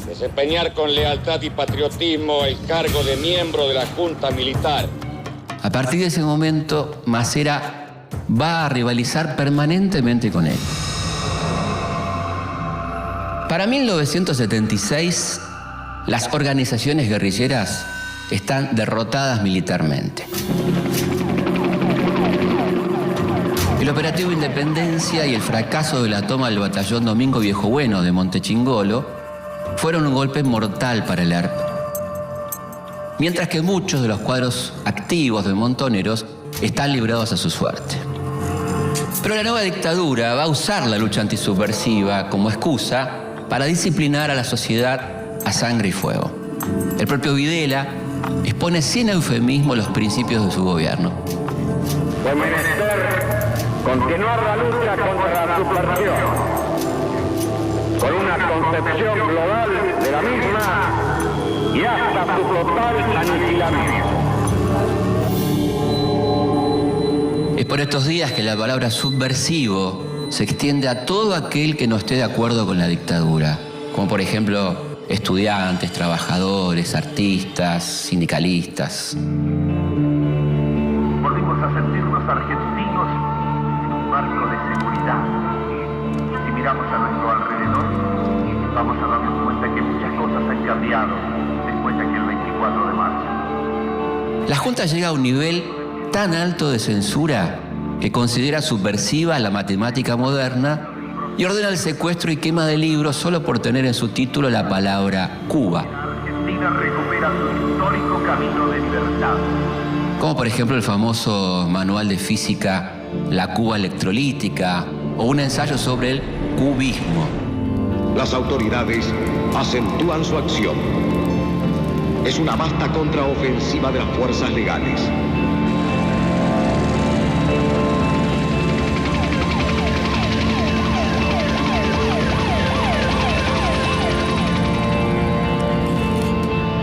desempeñar con lealtad y patriotismo el cargo de miembro de la Junta Militar. A partir de ese momento, Macera va a rivalizar permanentemente con él. Para 1976, las organizaciones guerrilleras están derrotadas militarmente. El operativo Independencia y el fracaso de la toma del batallón Domingo Viejo Bueno de Montechingolo fueron un golpe mortal para el ERP. mientras que muchos de los cuadros activos de Montoneros están librados a su suerte. Pero la nueva dictadura va a usar la lucha antisubversiva como excusa para disciplinar a la sociedad a sangre y fuego. El propio Videla expone sin eufemismo los principios de su gobierno. Fue menester continuar la lucha contra la subversión, con una concepción global de la misma y hasta su total aniquilamiento. Es por estos días que la palabra subversivo se extiende a todo aquel que no esté de acuerdo con la dictadura, como por ejemplo estudiantes, trabajadores, artistas, sindicalistas. Volvimos a sentirnos argentinos en un marco de seguridad. Si miramos a nuestro alrededor, vamos a darnos cuenta que muchas cosas han cambiado después de aquel 24 de marzo. La Junta llega a un nivel tan alto de censura que considera subversiva la matemática moderna y ordena el secuestro y quema de libros solo por tener en su título la palabra Cuba. Argentina recupera su histórico camino de libertad. Como por ejemplo el famoso manual de física La Cuba electrolítica o un ensayo sobre el cubismo. Las autoridades acentúan su acción. Es una vasta contraofensiva de las fuerzas legales.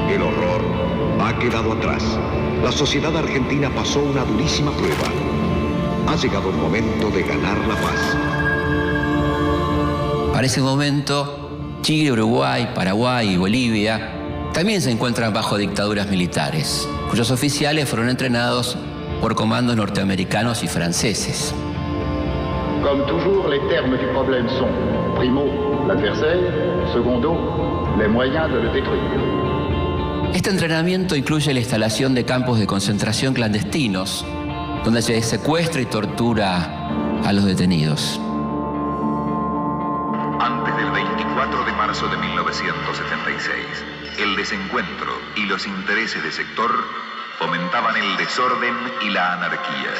El horror ha quedado atrás. La sociedad argentina pasó una durísima prueba. Ha llegado el momento de ganar la paz. Para ese momento, Chile, Uruguay, Paraguay y Bolivia también se encuentran bajo dictaduras militares, cuyos oficiales fueron entrenados por comandos norteamericanos y franceses. Comme toujours, les termes du problème sont primo, l'adversaire, secondo, les moyens de le détruire. Este entrenamiento incluye la instalación de campos de concentración clandestinos, donde se secuestra y tortura a los detenidos. Antes del 24 de marzo de 1976, el desencuentro y los intereses de sector fomentaban el desorden y la anarquía.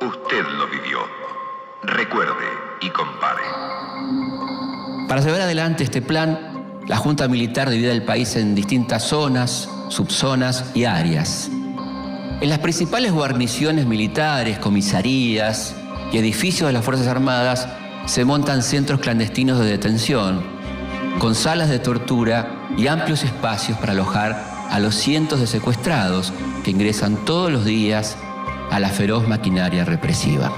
Usted lo vivió. Recuerde y compare. Para llevar adelante este plan, la Junta Militar divide el país en distintas zonas, subzonas y áreas. En las principales guarniciones militares, comisarías y edificios de las Fuerzas Armadas se montan centros clandestinos de detención, con salas de tortura y amplios espacios para alojar a los cientos de secuestrados que ingresan todos los días a la feroz maquinaria represiva.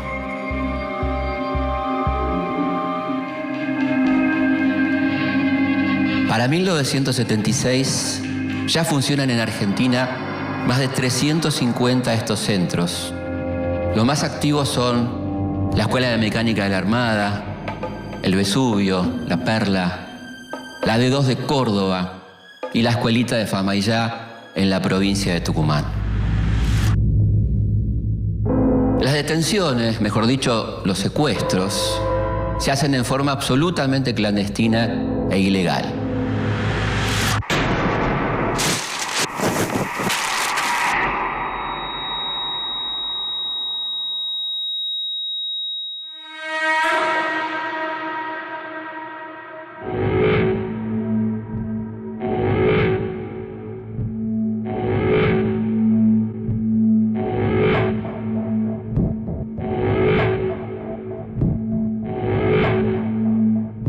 Para 1976 ya funcionan en Argentina más de 350 de estos centros. Los más activos son la Escuela de Mecánica de la Armada, el Vesubio, la Perla, la D2 de Córdoba y la Escuelita de Famaillá en la provincia de Tucumán. Las detenciones, mejor dicho, los secuestros, se hacen en forma absolutamente clandestina e ilegal.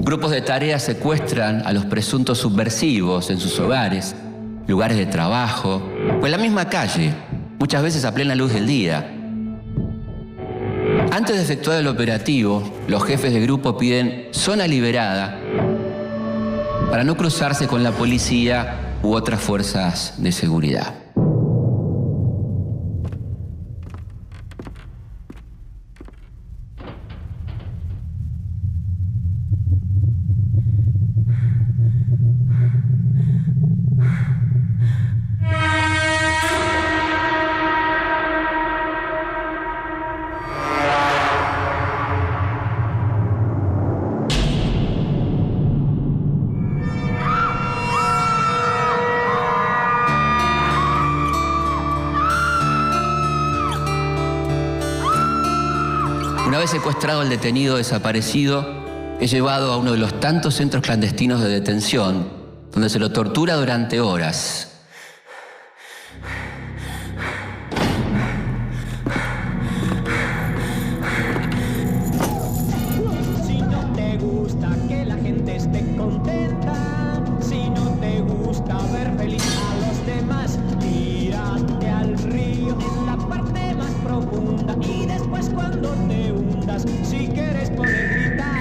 Grupos de tareas secuestran a los presuntos subversivos en sus hogares, lugares de trabajo o en la misma calle, muchas veces a plena luz del día. Antes de efectuar el operativo, los jefes de grupo piden zona liberada para no cruzarse con la policía u otras fuerzas de seguridad. Una vez secuestrado al detenido desaparecido, es llevado a uno de los tantos centros clandestinos de detención, donde se lo tortura durante horas. Si no te gusta que la gente esté contenta, si no te gusta ver feliz a los demás, tírate al río en la parte más profunda y después cuando te hundas, si quieres poder gritar.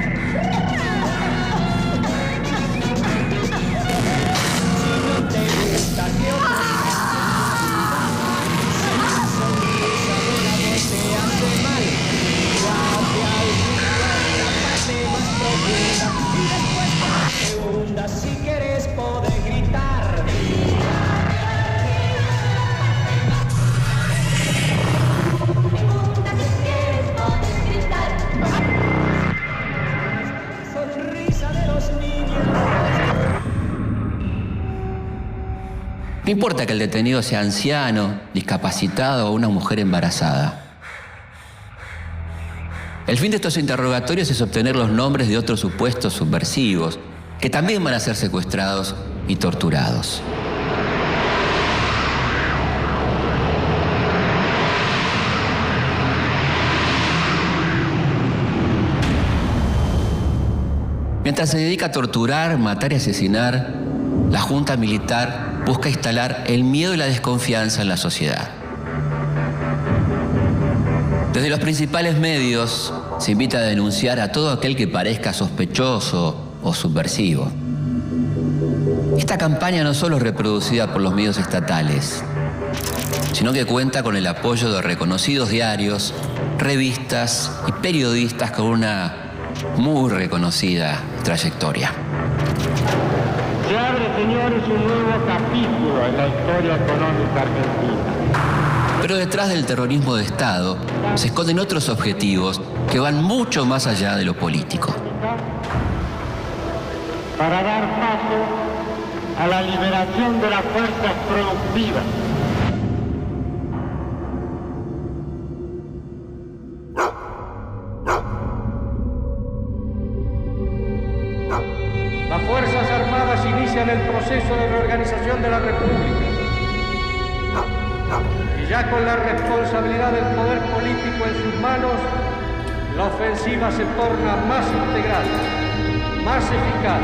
Si quieres poder gritar. Sonrisa de los niños. No importa que el detenido sea anciano, discapacitado o una mujer embarazada. El fin de estos interrogatorios es obtener los nombres de otros supuestos subversivos, que también van a ser secuestrados y torturados. Mientras se dedica a torturar, matar y asesinar, la Junta Militar busca instalar el miedo y la desconfianza en la sociedad. Desde los principales medios se invita a denunciar a todo aquel que parezca sospechoso o subversivo. Esta campaña no solo es reproducida por los medios estatales, sino que cuenta con el apoyo de reconocidos diarios, revistas y periodistas con una muy reconocida trayectoria. Se abre, señores, un nuevo capítulo en la historia económica argentina. Pero detrás del terrorismo de Estado se esconden otros objetivos que van mucho más allá de lo político. Para dar paso a la liberación de las fuerzas productivas. Las Fuerzas Armadas inician el proceso de reorganización de la República. Y ya con la responsabilidad del poder político en sus manos, la ofensiva se torna más integral, más eficaz.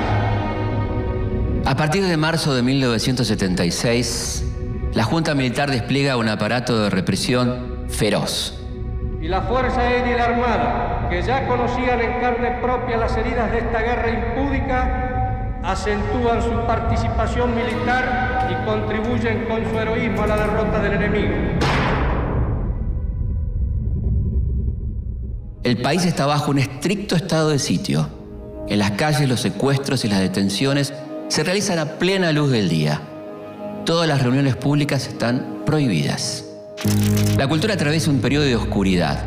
A partir de marzo de 1976, la Junta Militar despliega un aparato de represión feroz. Y la Fuerza Aérea y la Armada, que ya conocían en carne propia las heridas de esta guerra impúdica, acentúan su participación militar y contribuyen con su heroísmo a la derrota del enemigo. El país está bajo un estricto estado de sitio. En las calles los secuestros y las detenciones se realizan a plena luz del día. Todas las reuniones públicas están prohibidas. La cultura atraviesa un periodo de oscuridad.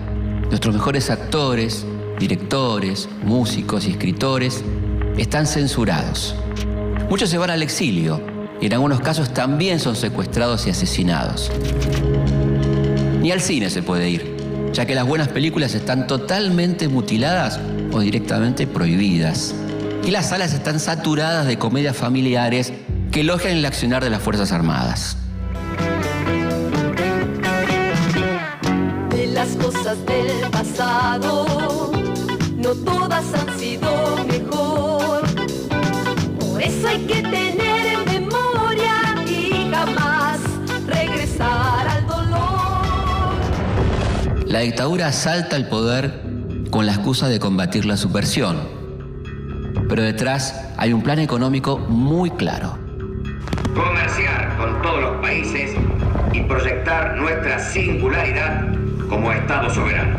Nuestros mejores actores, directores, músicos y escritores están censurados. Muchos se van al exilio y en algunos casos también son secuestrados y asesinados. Ni al cine se puede ir, ya que las buenas películas están totalmente mutiladas o directamente prohibidas. Y las salas están saturadas de comedias familiares que elogian el accionar de las Fuerzas Armadas. De las cosas del pasado, no todas han sido mejor. Por eso hay que tener en memoria y jamás regresar al dolor. La dictadura asalta el poder con la excusa de combatir la subversión. Pero detrás hay un plan económico muy claro. Comerciar con todos los países y proyectar nuestra singularidad como Estado soberano,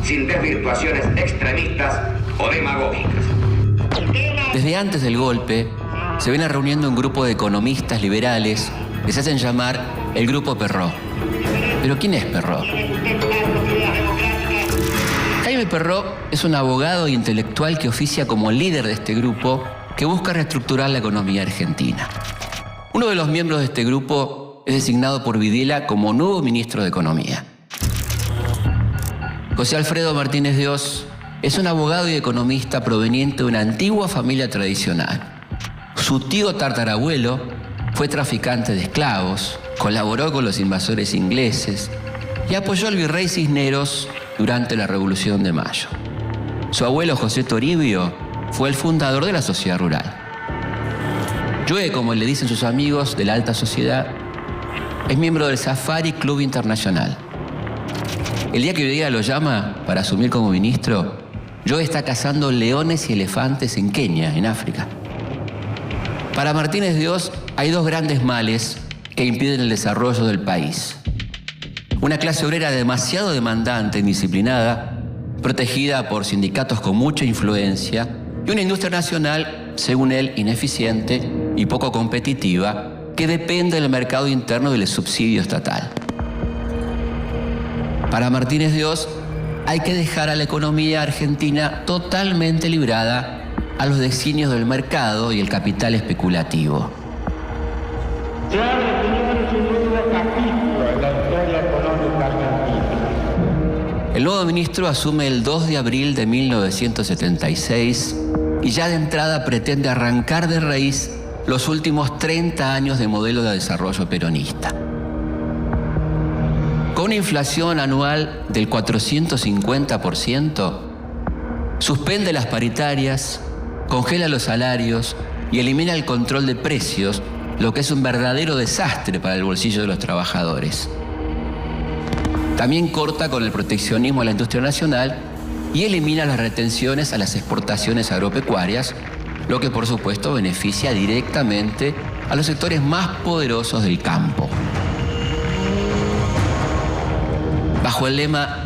sin desvirtuaciones extremistas o demagógicas. Desde antes del golpe, se viene reuniendo un grupo de economistas liberales que se hacen llamar el Grupo Perrot. ¿Pero quién es Perrot? Jaime Perrot es un abogado e intelectual que oficia como líder de este grupo que busca reestructurar la economía argentina. Uno de los miembros de este grupo es designado por Videla como nuevo ministro de Economía. José Alfredo Martínez Dios es un abogado y economista proveniente de una antigua familia tradicional. Su tío tatarabuelo fue traficante de esclavos, colaboró con los invasores ingleses y apoyó al virrey Cisneros durante la Revolución de Mayo. Su abuelo José Toribio fue el fundador de la sociedad rural. Joe, como le dicen sus amigos de la alta sociedad, es miembro del Safari Club Internacional. El día que Videla lo llama para asumir como ministro, Joe está cazando leones y elefantes en Kenia, en África. Para Martínez Dios hay dos grandes males que impiden el desarrollo del país. Una clase obrera demasiado demandante e indisciplinada, protegida por sindicatos con mucha influencia, y una industria nacional, según él, ineficiente y poco competitiva, que depende del mercado interno y del subsidio estatal. Para Martínez Dios, hay que dejar a la economía argentina totalmente librada a los designios del mercado y el capital especulativo. Se abre, señores, un nuevo capítulo en la historia económica argentina. El nuevo ministro asume el 2 de abril de 1976 y ya de entrada pretende arrancar de raíz los últimos 30 años de modelo de desarrollo peronista. Con una inflación anual del 450%, suspende las paritarias, congela los salarios y elimina el control de precios, lo que es un verdadero desastre para el bolsillo de los trabajadores. También corta con el proteccionismo a la industria nacional y elimina las retenciones a las exportaciones agropecuarias, lo que por supuesto beneficia directamente a los sectores más poderosos del campo. Bajo el lema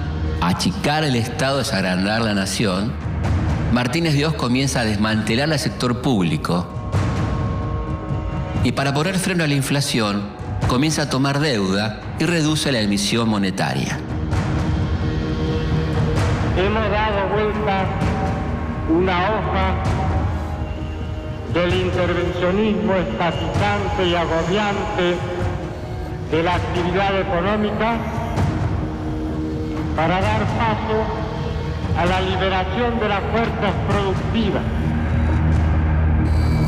achicar el Estado es agrandar la nación, Martínez Dios comienza a desmantelar el sector público y para poner freno a la inflación comienza a tomar deuda y reduce la emisión monetaria. Hemos dado vuelta una hoja del intervencionismo estatizante y agobiante de la actividad económica para dar paso a la liberación de las fuerzas productivas.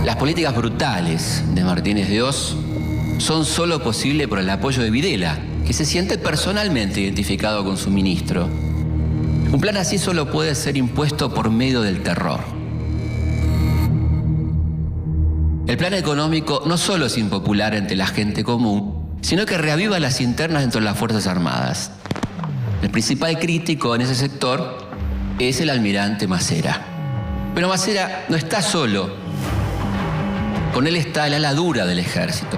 Las políticas brutales de Martínez Dios son solo posibles por el apoyo de Videla, que se siente personalmente identificado con su ministro. Un plan así solo puede ser impuesto por medio del terror. El plan económico no solo es impopular entre la gente común, sino que reaviva las internas dentro de las Fuerzas Armadas. El principal crítico en ese sector es el almirante Macera. Pero Macera no está solo. Con él está el ala dura del ejército,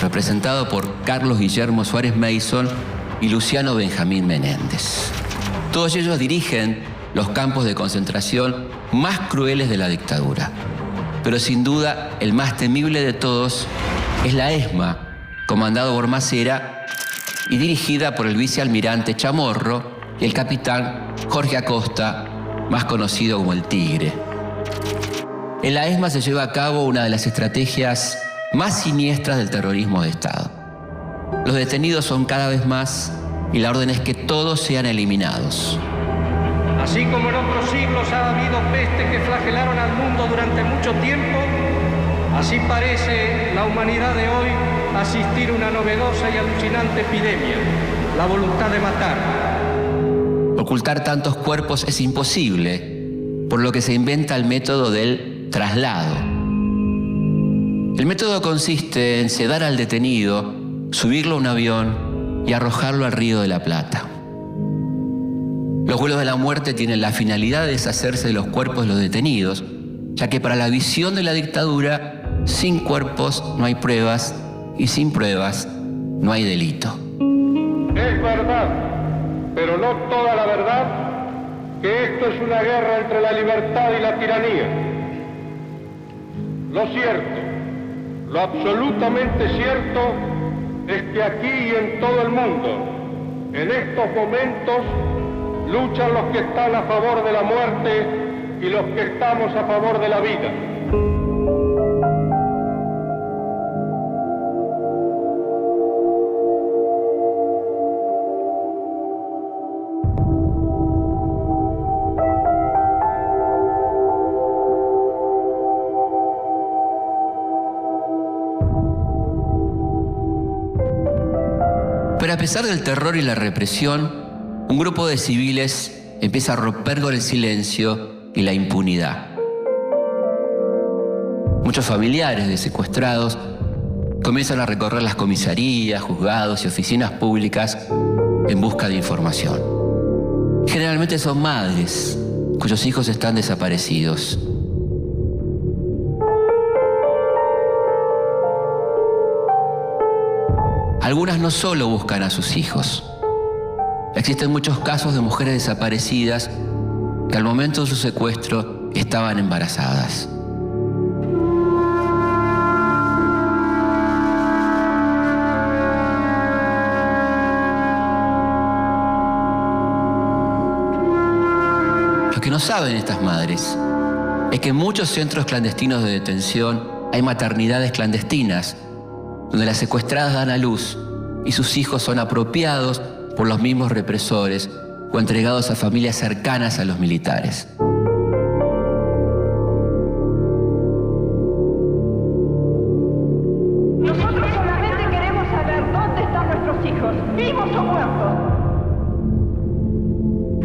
representado por Carlos Guillermo Suárez Mason y Luciano Benjamín Menéndez. Todos ellos dirigen los campos de concentración más crueles de la dictadura. Pero sin duda, el más temible de todos es la ESMA, comandado por Macera y dirigida por el vicealmirante Chamorro y el capitán Jorge Acosta, más conocido como el Tigre. En la ESMA se lleva a cabo una de las estrategias más siniestras del terrorismo de Estado. Los detenidos son cada vez más y la orden es que todos sean eliminados. Así como en otros siglos ha habido pestes que flagelaron al mundo durante mucho tiempo, así parece la humanidad de hoy asistir a una novedosa y alucinante epidemia, la voluntad de matar. Ocultar tantos cuerpos es imposible, por lo que se inventa el método del traslado. El método consiste en sedar al detenido, subirlo a un avión y arrojarlo al Río de la Plata. Los vuelos de la muerte tienen la finalidad de deshacerse de los cuerpos de los detenidos, ya que para la visión de la dictadura, sin cuerpos no hay pruebas y sin pruebas no hay delito. Es verdad, pero no toda la verdad, que esto es una guerra entre la libertad y la tiranía. Lo cierto, lo absolutamente cierto, es que aquí y en todo el mundo, en estos momentos, luchan los que están a favor de la muerte y los que estamos a favor de la vida. pesar del terror y la represión, un grupo de civiles empieza a romper con el silencio y la impunidad. Muchos familiares de secuestrados comienzan a recorrer las comisarías, juzgados y oficinas públicas en busca de información. Generalmente son madres cuyos hijos están desaparecidos. Algunas no solo buscan a sus hijos. Existen muchos casos de mujeres desaparecidas que al momento de su secuestro estaban embarazadas. Lo que no saben estas madres es que en muchos centros clandestinos de detención hay maternidades clandestinas, donde las secuestradas dan a luz y sus hijos son apropiados por los mismos represores o entregados a familias cercanas a los militares. Nosotros solamente queremos saber dónde están nuestros hijos, vivos o muertos.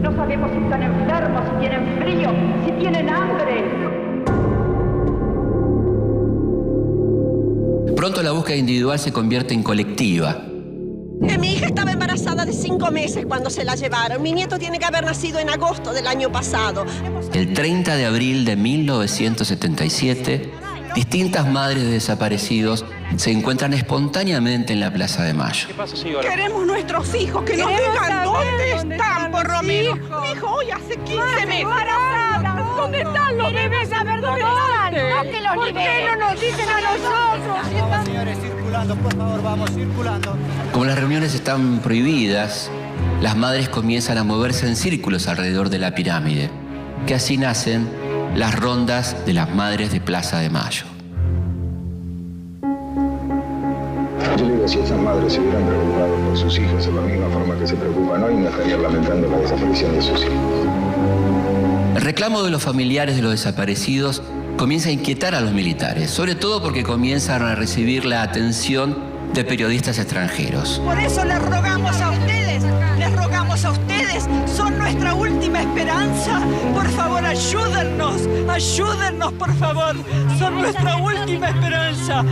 No sabemos si están enfermos, si tienen frío, si tienen hambre. Pronto la búsqueda individual se convierte en colectiva. Mi hija estaba embarazada de 5 meses cuando se la llevaron. Mi nieto tiene que haber nacido en agosto del año pasado. El 30 de abril de 1977, distintas madres de desaparecidos se encuentran espontáneamente en la Plaza de Mayo. ¿Qué pasa, señora? Queremos nuestros hijos, que nos digan dónde están, por lo menos. Mi hijo hoy hace 15 meses. ¿Dónde están los bebés? Queremos saber dónde están. No que los liberen. ¿Por qué no nos dicen a nosotros? Vamos, señores, circulando, por favor, vamos circulando. Como las reuniones están prohibidas, las madres comienzan a moverse en círculos alrededor de la pirámide, que así nacen las rondas de las madres de Plaza de Mayo. Yo le digo, si estas madres se hubieran preocupado por sus hijos de la misma forma que se preocupan hoy, no estarían lamentando la desaparición de sus hijos. El reclamo de los familiares de los desaparecidos comienza a inquietar a los militares, sobre todo porque comienzan a recibir la atención de periodistas extranjeros. Por eso les rogamos a ustedes, son nuestra última esperanza. Por favor, ayúdennos, por favor, son nuestra última esperanza.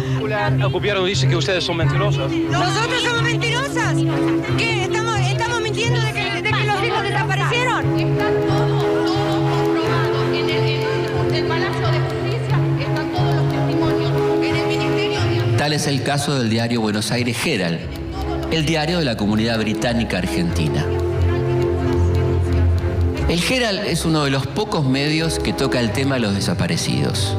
El gobierno dice que ustedes son mentirosas. ¿Nosotros somos mentirosas? ¿Qué? ¿Estamos mintiendo de que los hijos desaparecieron? Está todo comprobado. En el Palacio de Justicia están todos los testimonios. En el Ministerio de... Tal es el caso del diario Buenos Aires Herald, el diario de la comunidad británica argentina. El Herald es uno de los pocos medios que toca el tema de los desaparecidos.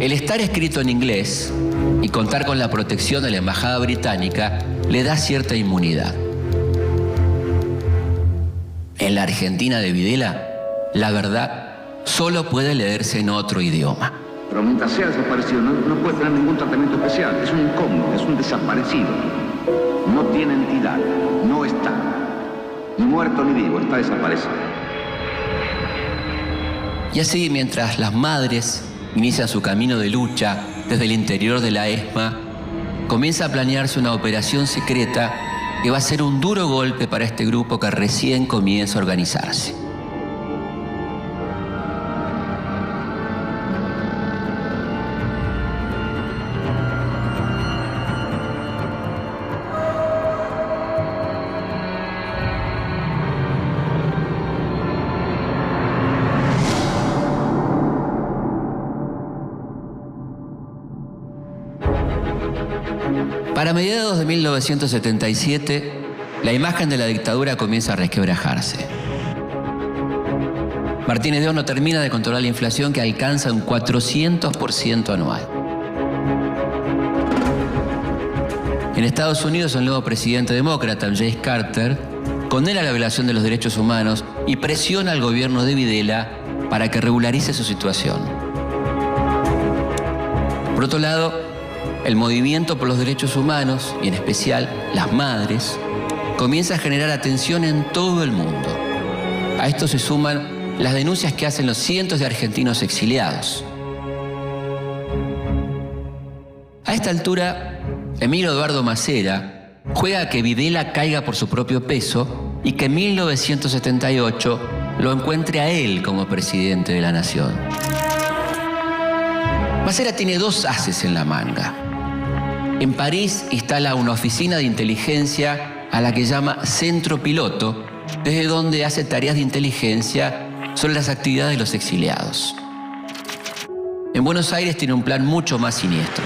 El estar escrito en inglés y contar con la protección de la embajada británica le da cierta inmunidad. En la Argentina de Videla, la verdad solo puede leerse en otro idioma. Pero mientras sea desaparecido, no puede tener ningún tratamiento especial. Es un incógnito, es un desaparecido. No tiene entidad, no está. Ni muerto ni vivo, está desaparecido. Y así, mientras las madres inician su camino de lucha desde el interior de la ESMA, comienza a planearse una operación secreta que va a ser un duro golpe para este grupo que recién comienza a organizarse. Para mediados de 1977, la imagen de la dictadura comienza a resquebrajarse. Martínez de Horno termina de controlar la inflación que alcanza un 400% anual. En Estados Unidos, el nuevo presidente demócrata, Jimmy Carter, condena la violación de los derechos humanos y presiona al gobierno de Videla para que regularice su situación. Por otro lado, el movimiento por los derechos humanos, y en especial las madres, comienza a generar atención en todo el mundo. A esto se suman las denuncias que hacen los cientos de argentinos exiliados. A esta altura, Emilio Eduardo Macera, juega a que Videla caiga por su propio peso y que en 1978 lo encuentre a él como presidente de la nación. Masera tiene dos ases en la manga. En París instala una oficina de inteligencia a la que llama Centro Piloto, desde donde hace tareas de inteligencia sobre las actividades de los exiliados. En Buenos Aires tiene un plan mucho más siniestro.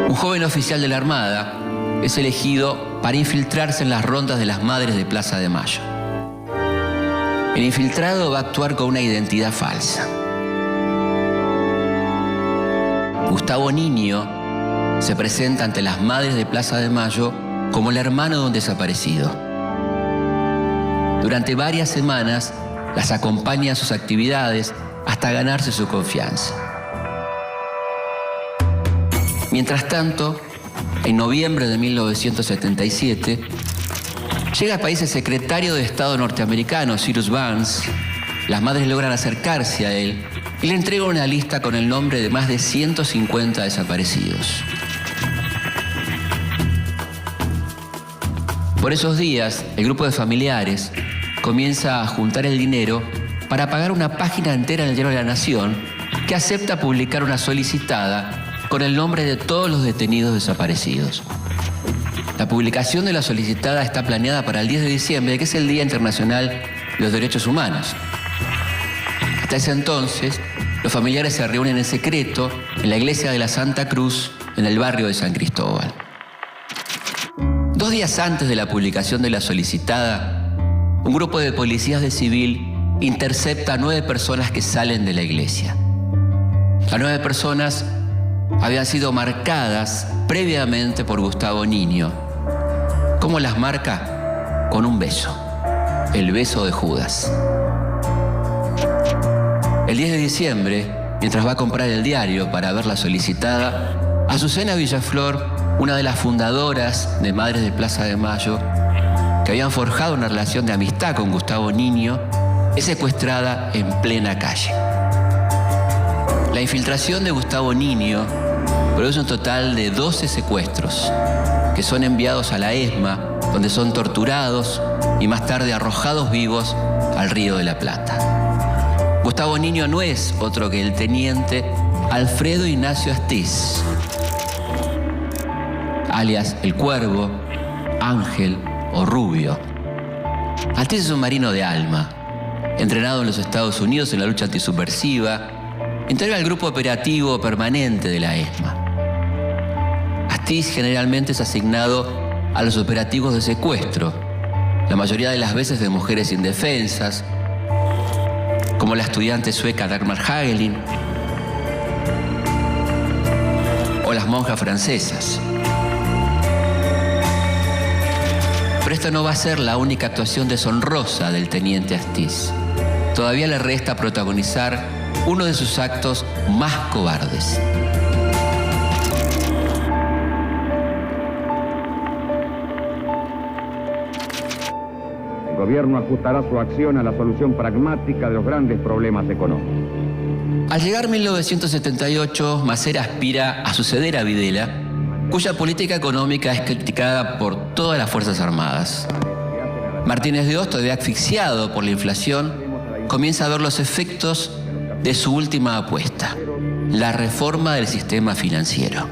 Un joven oficial de la Armada es elegido para infiltrarse en las rondas de las Madres de Plaza de Mayo. El infiltrado va a actuar con una identidad falsa. Gustavo Niño se presenta ante las Madres de Plaza de Mayo como el hermano de un desaparecido. Durante varias semanas las acompaña a sus actividades hasta ganarse su confianza. Mientras tanto, en noviembre de 1977, llega al país el secretario de Estado norteamericano, Cyrus Vance. Las madres logran acercarse a él y le entregan una lista con el nombre de más de 150 desaparecidos. Por esos días, el grupo de familiares comienza a juntar el dinero para pagar una página entera en el Diario de la Nación que acepta publicar una solicitada con el nombre de todos los detenidos desaparecidos. La publicación de la solicitada está planeada para el 10 de diciembre, que es el Día Internacional de los Derechos Humanos. Hasta ese entonces, los familiares se reúnen en secreto en la iglesia de la Santa Cruz, en el barrio de San Cristóbal. 2 días antes de la publicación de la solicitada, un grupo de policías de civil intercepta a 9 personas que salen de la iglesia. Las 9 personas habían sido marcadas previamente por Gustavo Niño. ¿Cómo las marca? Con un beso. El beso de Judas. El 10 de diciembre, mientras va a comprar el diario para ver la solicitada, Azucena Villaflor, una de las fundadoras de Madres de Plaza de Mayo, que habían forjado una relación de amistad con Gustavo Niño, es secuestrada en plena calle. La infiltración de Gustavo Niño produce un total de 12 secuestros que son enviados a la ESMA, donde son torturados y más tarde arrojados vivos al Río de la Plata. Gustavo Niño no es otro que el teniente Alfredo Ignacio Astiz, alias El Cuervo, Ángel o Rubio. Astiz es un marino de alma, entrenado en los Estados Unidos en la lucha antisubversiva, integra el grupo operativo permanente de la ESMA. Astiz generalmente es asignado a los operativos de secuestro, la mayoría de las veces de mujeres indefensas, como la estudiante sueca Dagmar Hagelin o las monjas francesas. Pero esta no va a ser la única actuación deshonrosa del teniente Astiz. Todavía le resta protagonizar uno de sus actos más cobardes. El gobierno ajustará su acción a la solución pragmática de los grandes problemas económicos. Al llegar 1978, Masera aspira a suceder a Videla, cuya política económica es criticada por todas las Fuerzas Armadas. Martínez de Hoz, todavía asfixiado por la inflación, comienza a ver los efectos de su última apuesta, la reforma del sistema financiero.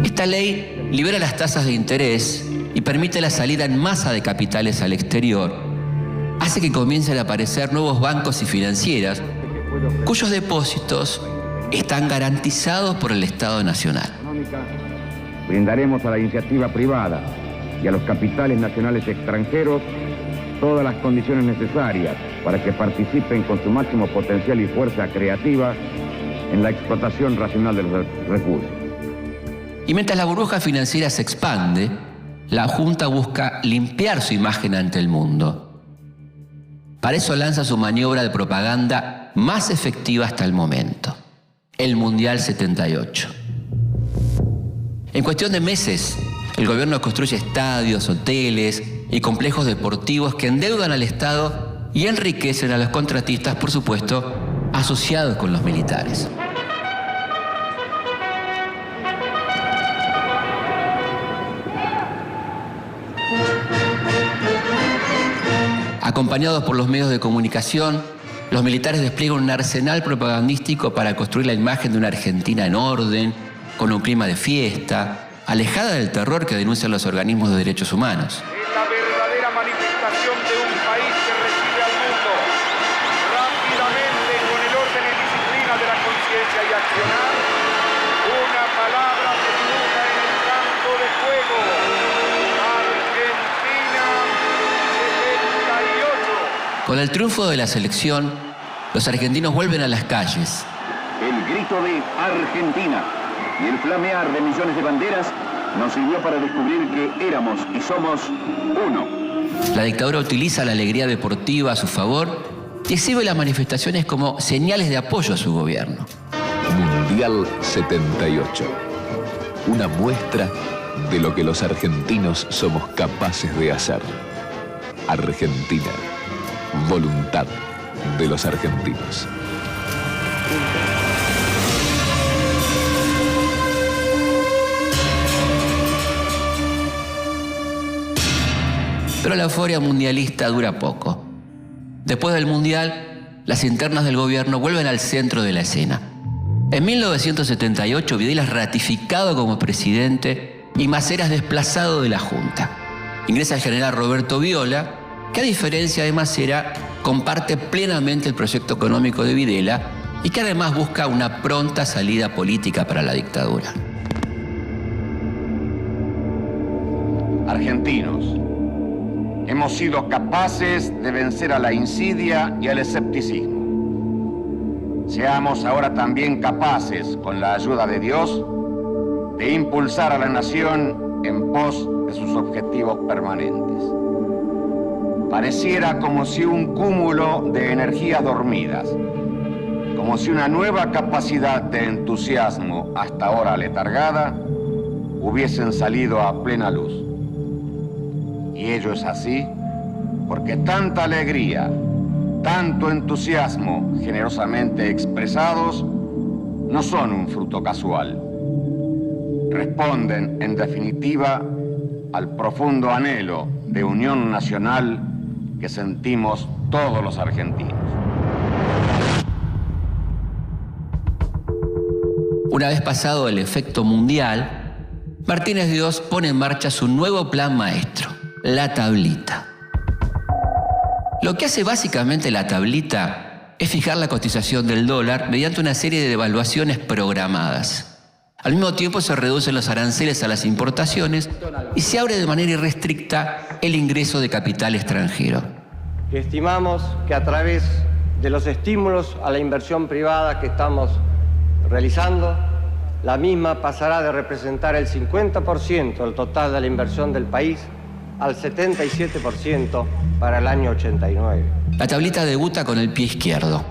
Esta ley libera las tasas de interés y permite la salida en masa de capitales al exterior, hace que comiencen a aparecer nuevos bancos y financieras cuyos depósitos están garantizados por el Estado Nacional. Brindaremos a la iniciativa privada y a los capitales nacionales extranjeros todas las condiciones necesarias para que participen con su máximo potencial y fuerza creativa en la explotación racional de los recursos. Y mientras la burbuja financiera se expande, la Junta busca limpiar su imagen ante el mundo. Para eso lanza su maniobra de propaganda más efectiva hasta el momento, el Mundial 78. En cuestión de meses, el gobierno construye estadios, hoteles y complejos deportivos que endeudan al Estado y enriquecen a los contratistas, por supuesto, asociados con los militares. Acompañados por los medios de comunicación, los militares despliegan un arsenal propagandístico para construir la imagen de una Argentina en orden, con un clima de fiesta, alejada del terror que denuncian los organismos de derechos humanos. Es la verdadera manifestación de un país que recibe al mundo rápidamente, con el orden y disciplina de la conciencia y accionar, una palabra se dibuja en el campo de fuego. Argentina 78. Con el triunfo de la selección, los argentinos vuelven a las calles. El grito de Argentina y el flamear de millones de banderas nos sirvió para descubrir que éramos y somos uno. La dictadura utiliza la alegría deportiva a su favor y exhibe las manifestaciones como señales de apoyo a su gobierno. Mundial 78. Una muestra de lo que los argentinos somos capaces de hacer. Argentina. Voluntad de los argentinos. Pero la euforia mundialista dura poco. Después del Mundial, las internas del gobierno vuelven al centro de la escena. En 1978, Videla es ratificado como presidente y Macera es desplazado de la Junta. Ingresa el general Roberto Viola, que a diferencia de Macera, comparte plenamente el proyecto económico de Videla y que además busca una pronta salida política para la dictadura. Argentinos, hemos sido capaces de vencer a la insidia y al escepticismo. Seamos ahora también capaces, con la ayuda de Dios, de impulsar a la nación en pos de sus objetivos permanentes. Pareciera como si un cúmulo de energías dormidas, como si una nueva capacidad de entusiasmo hasta ahora letargada, hubiesen salido a plena luz. Y ello es así porque tanta alegría, tanto entusiasmo generosamente expresados no son un fruto casual. Responden, en definitiva, al profundo anhelo de unión nacional que sentimos todos los argentinos. Una vez pasado el efecto mundial, Martínez de Hoz pone en marcha su nuevo plan maestro, la tablita. Lo que hace básicamente la tablita es fijar la cotización del dólar mediante una serie de devaluaciones programadas. Al mismo tiempo se reducen los aranceles a las importaciones y se abre de manera irrestricta el ingreso de capital extranjero. Estimamos que a través de los estímulos a la inversión privada que estamos realizando, la misma pasará de representar el 50% del total de la inversión del país al 77% para el año 89. La tablita debuta con el pie izquierdo,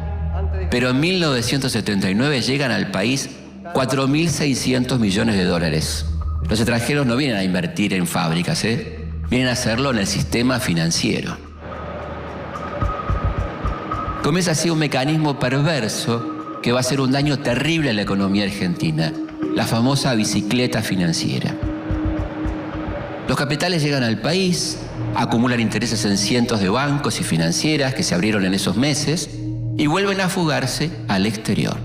pero en 1979 llegan al país 4.600 millones de dólares. Los extranjeros no vienen a invertir en fábricas, vienen a hacerlo en el sistema financiero. Comienza así un mecanismo perverso que va a hacer un daño terrible a la economía argentina, la famosa bicicleta financiera. Los capitales llegan al país, acumulan intereses en cientos de bancos y financieras que se abrieron en esos meses y vuelven a fugarse al exterior.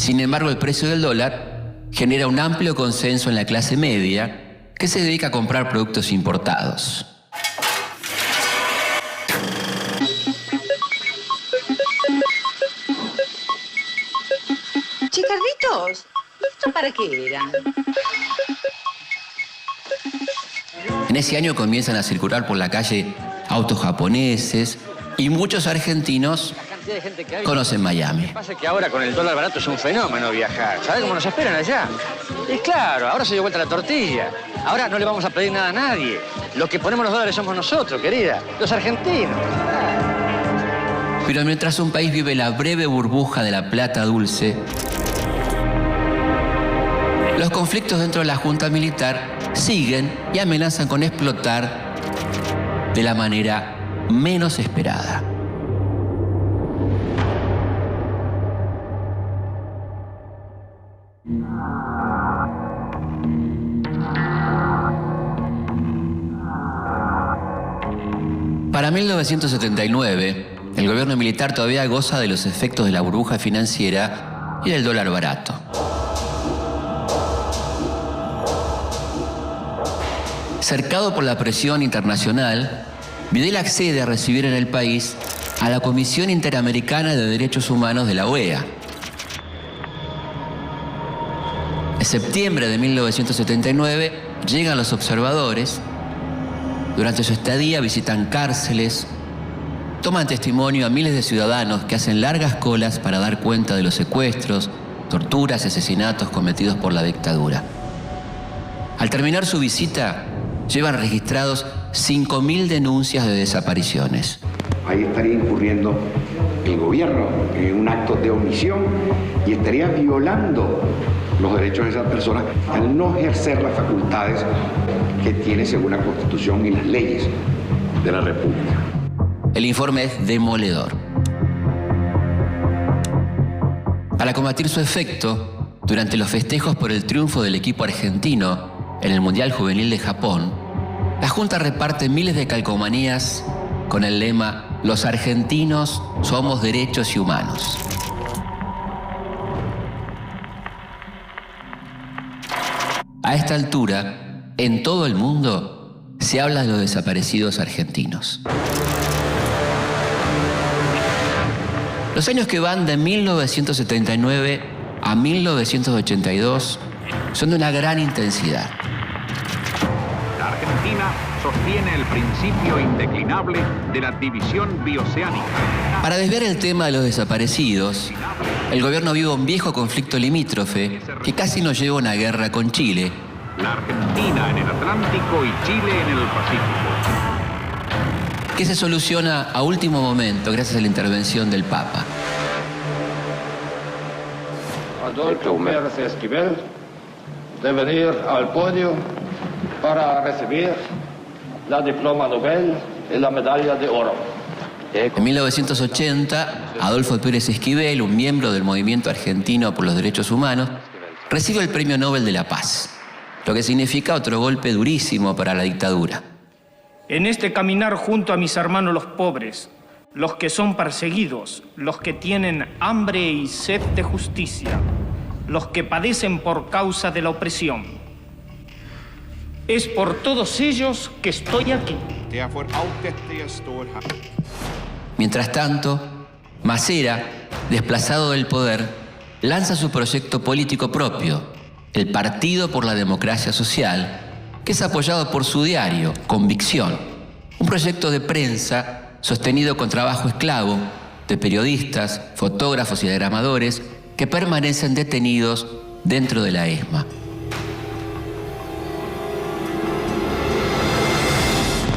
Sin embargo, el precio del dólar genera un amplio consenso en la clase media que se dedica a comprar productos importados. Che, Carlitos, ¿esto para qué era? En ese año comienzan a circular por la calle autos japoneses y muchos argentinos conocen Miami. Lo que pasa es que ahora con el dólar barato es un fenómeno viajar. ¿Sabes cómo nos esperan allá? Y claro, ahora se dio vuelta la tortilla. Ahora no le vamos a pedir nada a nadie. Los que ponemos los dólares somos nosotros, querida. Los argentinos. Pero mientras un país vive la breve burbuja de la plata dulce, los conflictos dentro de la Junta Militar siguen y amenazan con explotar de la manera menos esperada. Para 1979, el gobierno militar todavía goza de los efectos de la burbuja financiera y del dólar barato. Cercado por la presión internacional, Videla accede a recibir en el país a la Comisión Interamericana de Derechos Humanos de la OEA. En septiembre de 1979 llegan los observadores. Durante su estadía visitan cárceles, toman testimonio a miles de ciudadanos que hacen largas colas para dar cuenta de los secuestros, torturas y asesinatos cometidos por la dictadura. Al terminar su visita, llevan registrados 5.000 denuncias de desapariciones. Ahí estaría incurriendo el gobierno en un acto de omisión y estaría violando los derechos de esas personas al no ejercer las facultades que tiene según la Constitución y las leyes de la República. El informe es demoledor. Para combatir su efecto, durante los festejos por el triunfo del equipo argentino en el Mundial Juvenil de Japón, la Junta reparte miles de calcomanías con el lema «Los argentinos somos derechos y humanos». A esta altura, en todo el mundo, se habla de los desaparecidos argentinos. Los años que van de 1979 a 1982 son de una gran intensidad. La Argentina sostiene el principio indeclinable de la división bioceánica. Para desviar el tema de los desaparecidos, el gobierno vive un viejo conflicto limítrofe que casi nos lleva a una guerra con Chile. La Argentina en el Atlántico y Chile en el Pacífico. Que se soluciona a último momento gracias a la intervención del Papa. Adolfo Pérez Esquivel debe venir al podio para recibir la diploma Nobel y la medalla de oro. En 1980, Adolfo Pérez Esquivel, un miembro del Movimiento Argentino por los Derechos Humanos, recibe el Premio Nobel de la Paz, lo que significa otro golpe durísimo para la dictadura. En este caminar junto a mis hermanos los pobres, los que son perseguidos, los que tienen hambre y sed de justicia, los que padecen por causa de la opresión. Es por todos ellos que estoy aquí. Mientras tanto, Masera, desplazado del poder, lanza su proyecto político propio, el Partido por la Democracia Social, que es apoyado por su diario, Convicción, un proyecto de prensa sostenido con trabajo esclavo de periodistas, fotógrafos y diagramadores que permanecen detenidos dentro de la ESMA.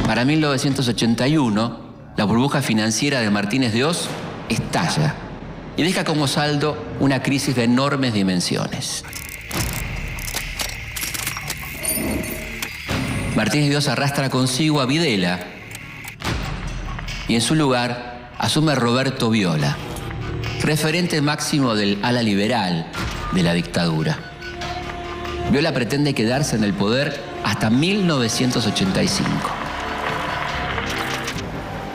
Para 1981, la burbuja financiera de Martínez de Oz estalla y deja como saldo una crisis de enormes dimensiones. Martínez de Oz arrastra consigo a Videla y en su lugar asume Roberto Viola, referente máximo del ala liberal de la dictadura. Viola pretende quedarse en el poder hasta 1985.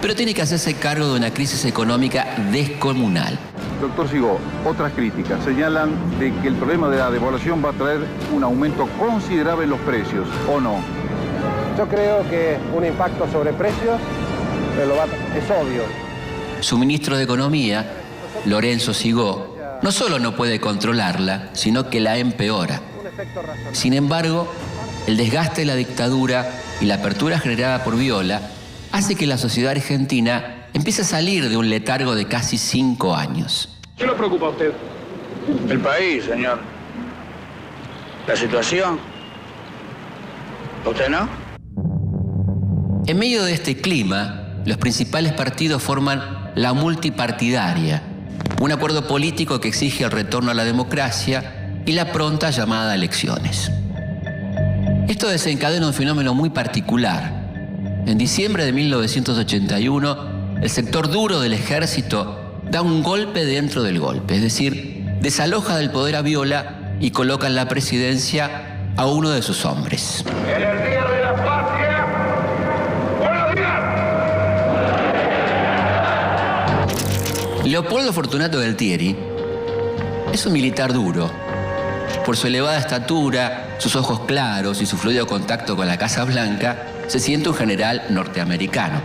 Pero tiene que hacerse cargo de una crisis económica descomunal. Doctor Sigó, otras críticas señalan de que el problema de la devaluación va a traer un aumento considerable en los precios, ¿o no? Yo creo que un impacto sobre precios es obvio. Su ministro de Economía, Lorenzo Sigó, no solo no puede controlarla, sino que la empeora. Sin embargo, el desgaste de la dictadura y la apertura generada por Viola hace que la sociedad argentina empiece a salir de un letargo de casi 5 años. ¿Qué lo preocupa a usted? El país, señor. La situación. ¿Usted no? En medio de este clima, los principales partidos forman la multipartidaria, un acuerdo político que exige el retorno a la democracia y la pronta llamada a elecciones. Esto desencadena un fenómeno muy particular. En diciembre de 1981, el sector duro del ejército da un golpe dentro del golpe, es decir, desaloja del poder a Viola y coloca en la presidencia a uno de sus hombres. En el Día de la Patria, buenos días. Leopoldo Fortunato Galtieri es un militar duro. Por su elevada estatura, sus ojos claros y su fluido contacto con la Casa Blanca, se siente un general norteamericano.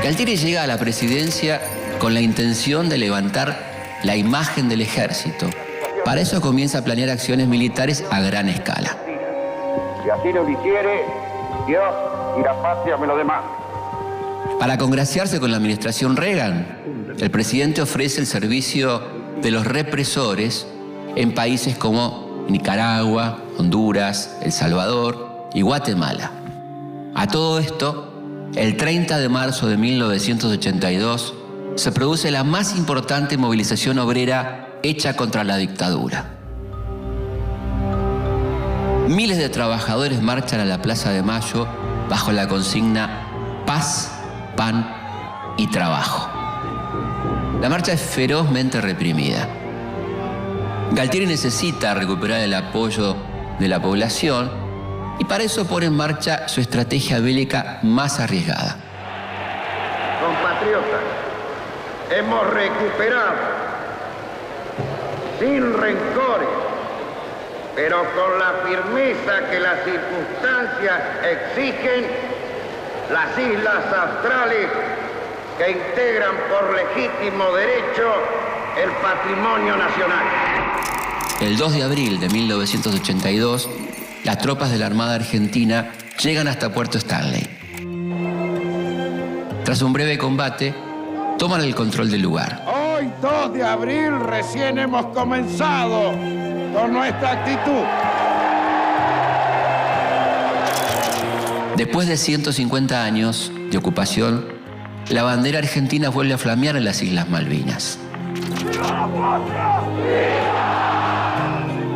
Galtieri llega a la presidencia con la intención de levantar la imagen del ejército. Para eso comienza a planear acciones militares a gran escala. Si así lo hiciere, Dios y la patria me lo demanden. Para congraciarse con la administración Reagan, el presidente ofrece el servicio de los represores en países como Nicaragua, Honduras, El Salvador y Guatemala. A todo esto, el 30 de marzo de 1982 se produce la más importante movilización obrera hecha contra la dictadura. Miles de trabajadores marchan a la Plaza de Mayo bajo la consigna paz, pan y trabajo. La marcha es ferozmente reprimida. Galtieri necesita recuperar el apoyo de la población y para eso pone en marcha su estrategia bélica más arriesgada. Compatriotas, hemos recuperado, sin rencores, pero con la firmeza que las circunstancias exigen, las islas australes que integran por legítimo derecho el patrimonio nacional. El 2 de abril de 1982, las tropas de la Armada Argentina llegan hasta Puerto Stanley. Tras un breve combate, toman el control del lugar. Hoy, 2 de abril, recién hemos comenzado con nuestra actitud. Después de 150 años de ocupación, la bandera argentina vuelve a flamear en las Islas Malvinas.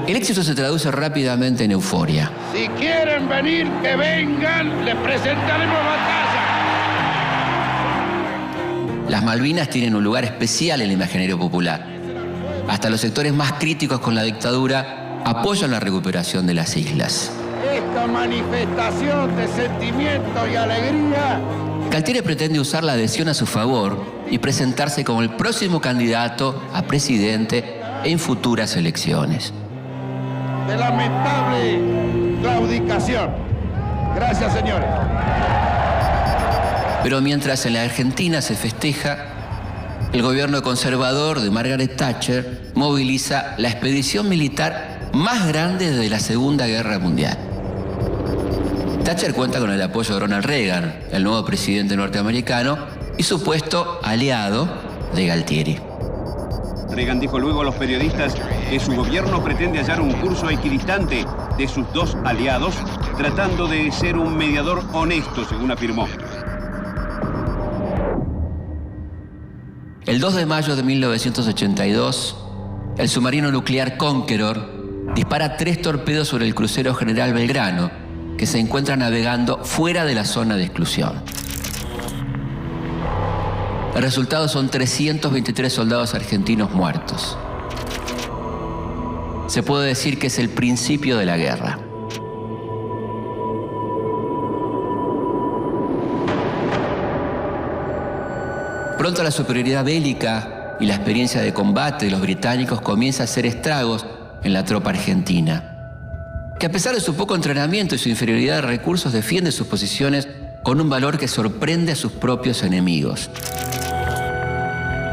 El éxito se traduce rápidamente en euforia. Si quieren venir, que vengan, les presentaremos batalla. Las Malvinas tienen un lugar especial en el imaginario popular. Hasta los sectores más críticos con la dictadura apoyan la recuperación de las islas. Esta manifestación de sentimiento y alegría. Galtieri pretende usar la adhesión a su favor y presentarse como el próximo candidato a presidente en futuras elecciones. De lamentable claudicación. Gracias, señores. Pero mientras en la Argentina se festeja, el gobierno conservador de Margaret Thatcher moviliza la expedición militar más grande desde la Segunda Guerra Mundial. Thatcher cuenta con el apoyo de Ronald Reagan, el nuevo presidente norteamericano, y supuesto aliado de Galtieri. Reagan dijo luego a los periodistas que su gobierno pretende hallar un curso equidistante de sus dos aliados, tratando de ser un mediador honesto, según afirmó. El 2 de mayo de 1982, el submarino nuclear Conqueror dispara 3 torpedos sobre el crucero General Belgrano, que se encuentra navegando fuera de la zona de exclusión. El resultado son 323 soldados argentinos muertos. Se puede decir que es el principio de la guerra. Pronto la superioridad bélica y la experiencia de combate de los británicos comienza a hacer estragos en la tropa argentina, que a pesar de su poco entrenamiento y su inferioridad de recursos defiende sus posiciones con un valor que sorprende a sus propios enemigos.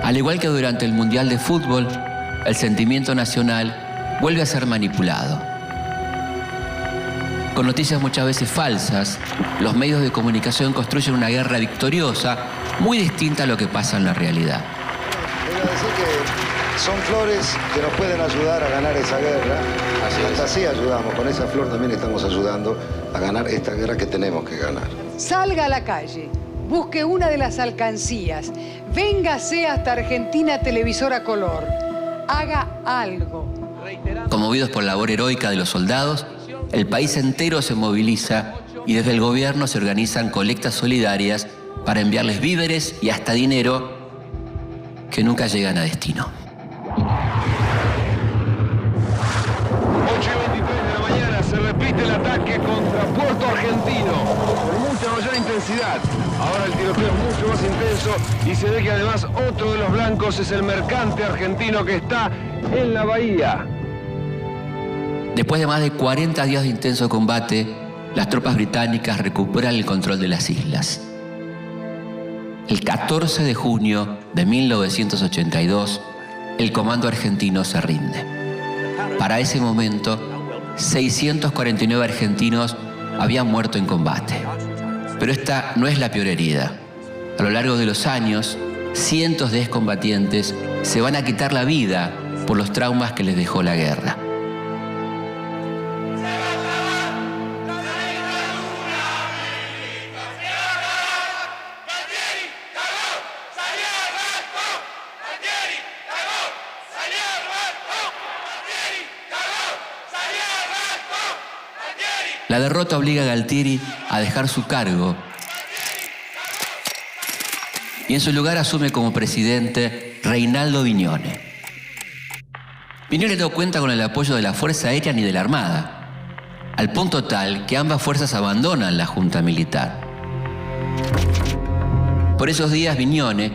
Al igual que durante el Mundial de Fútbol, el sentimiento nacional vuelve a ser manipulado. Con noticias muchas veces falsas, los medios de comunicación construyen una guerra victoriosa muy distinta a lo que pasa en la realidad. Quiero decir que son flores que nos pueden ayudar a ganar esa guerra. Hasta así ayudamos, con esa flor también estamos ayudando a ganar esta guerra que tenemos que ganar. Salga a la calle, busque una de las alcancías, véngase hasta Argentina Televisora Color, haga algo. Conmovidos por la labor heroica de los soldados, el país entero se moviliza y desde el gobierno se organizan colectas solidarias para enviarles víveres y hasta dinero que nunca llegan a destino. intensidad. Ahora el tiroteo es mucho más intenso y se ve que además otro de los blancos es el mercante argentino que está en la bahía. Después de más de 40 días de intenso combate, las tropas británicas recuperan el control de las islas. El 14 de junio de 1982, el comando argentino se rinde. Para ese momento, 649 argentinos habían muerto en combate. Pero esta no es la peor herida. A lo largo de los años, cientos de excombatientes se van a quitar la vida por los traumas que les dejó la guerra. La derrota obliga a Galtieri a dejar su cargo y en su lugar asume como presidente Reinaldo Vignone. Vignone no cuenta con el apoyo de la Fuerza Aérea ni de la Armada, al punto tal que ambas fuerzas abandonan la Junta Militar. Por esos días Vignone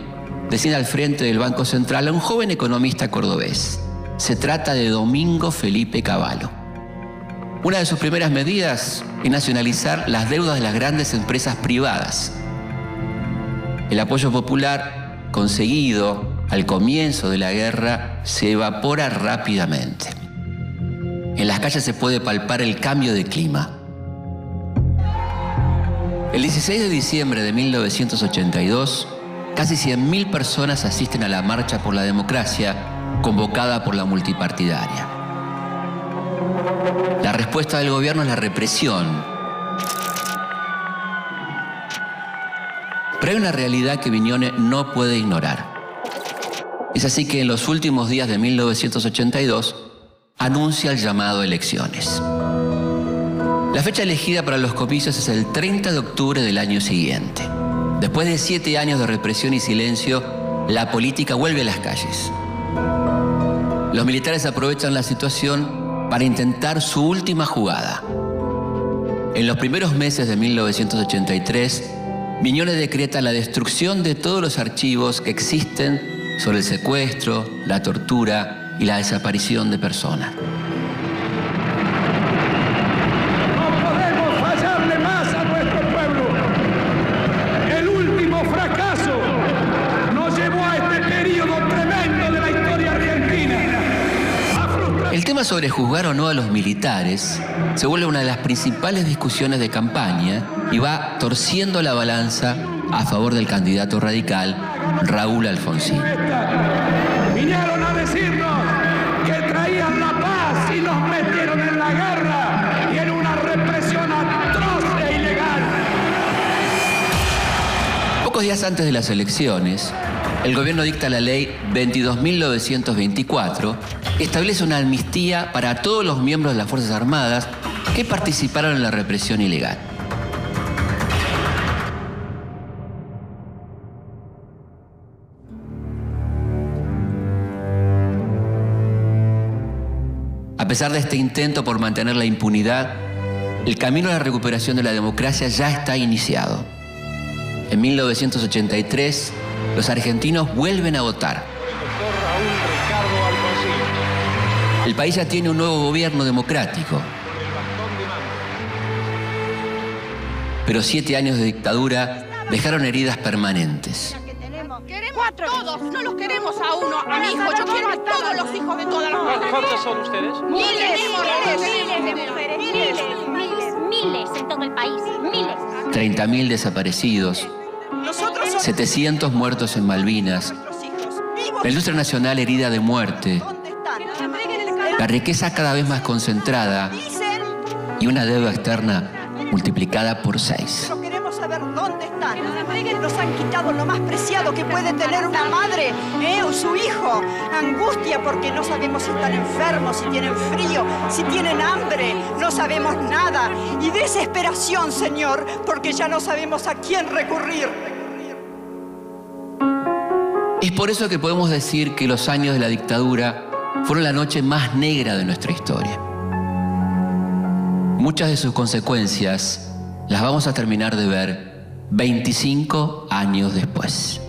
designa al frente del Banco Central a un joven economista cordobés. Se trata de Domingo Felipe Cavallo. Una de sus primeras medidas es nacionalizar las deudas de las grandes empresas privadas. El apoyo popular conseguido al comienzo de la guerra se evapora rápidamente. En las calles se puede palpar el cambio de clima. El 16 de diciembre de 1982, casi 100.000 personas asisten a la Marcha por la Democracia convocada por la multipartidaria. La respuesta del gobierno es la represión. Pero hay una realidad que Vignone no puede ignorar. Es así que en los últimos días de 1982 anuncia el llamado a elecciones. La fecha elegida para los comicios es el 30 de octubre del año siguiente. Después de 7 años de represión y silencio, la política vuelve a las calles. Los militares aprovechan la situación para intentar su última jugada. En los primeros meses de 1983, Vignone decreta la destrucción de todos los archivos que existen sobre el secuestro, la tortura y la desaparición de personas. No podemos fallarle más a nuestro pueblo. El último fracaso nos llevó a este periodo tremendo de la historia argentina. El tema sobre juzgar o no a los militares se vuelve una de las principales discusiones de campaña y va torciendo la balanza a favor del candidato radical Raúl Alfonsín. Vinieron a decirnos que traían la paz y nos metieron en la guerra y en una represión atroz e ilegal. Pocos días antes de las elecciones, el gobierno dicta la ley 22.924, que establece una amnistía para todos los miembros de las Fuerzas Armadas que participaron en la represión ilegal. A pesar de este intento por mantener la impunidad, el camino a la recuperación de la democracia ya está iniciado. En 1983, los argentinos vuelven a votar. El país ya tiene un nuevo gobierno democrático. Pero 7 años de dictadura dejaron heridas permanentes. Queremos a todos, no los queremos a uno, a mi hijo, yo quiero a todos los hijos de todas las mujeres. ¿Cuántos son ustedes? Miles de mujeres, miles en todo el país, miles. 30.000 desaparecidos, 700 muertos en Malvinas, la industria nacional herida de muerte, la riqueza cada vez más concentrada y una deuda externa multiplicada por 6. Queremos saber dónde están. Nos han quitado lo más preciado que puede tener una madre, o su hijo. Angustia porque no sabemos si están enfermos, si tienen frío, si tienen hambre. No sabemos nada. Y desesperación, Señor, porque ya no sabemos a quién recurrir. Es por eso que podemos decir que los años de la dictadura fueron la noche más negra de nuestra historia. Muchas de sus consecuencias las vamos a terminar de ver 25 años después.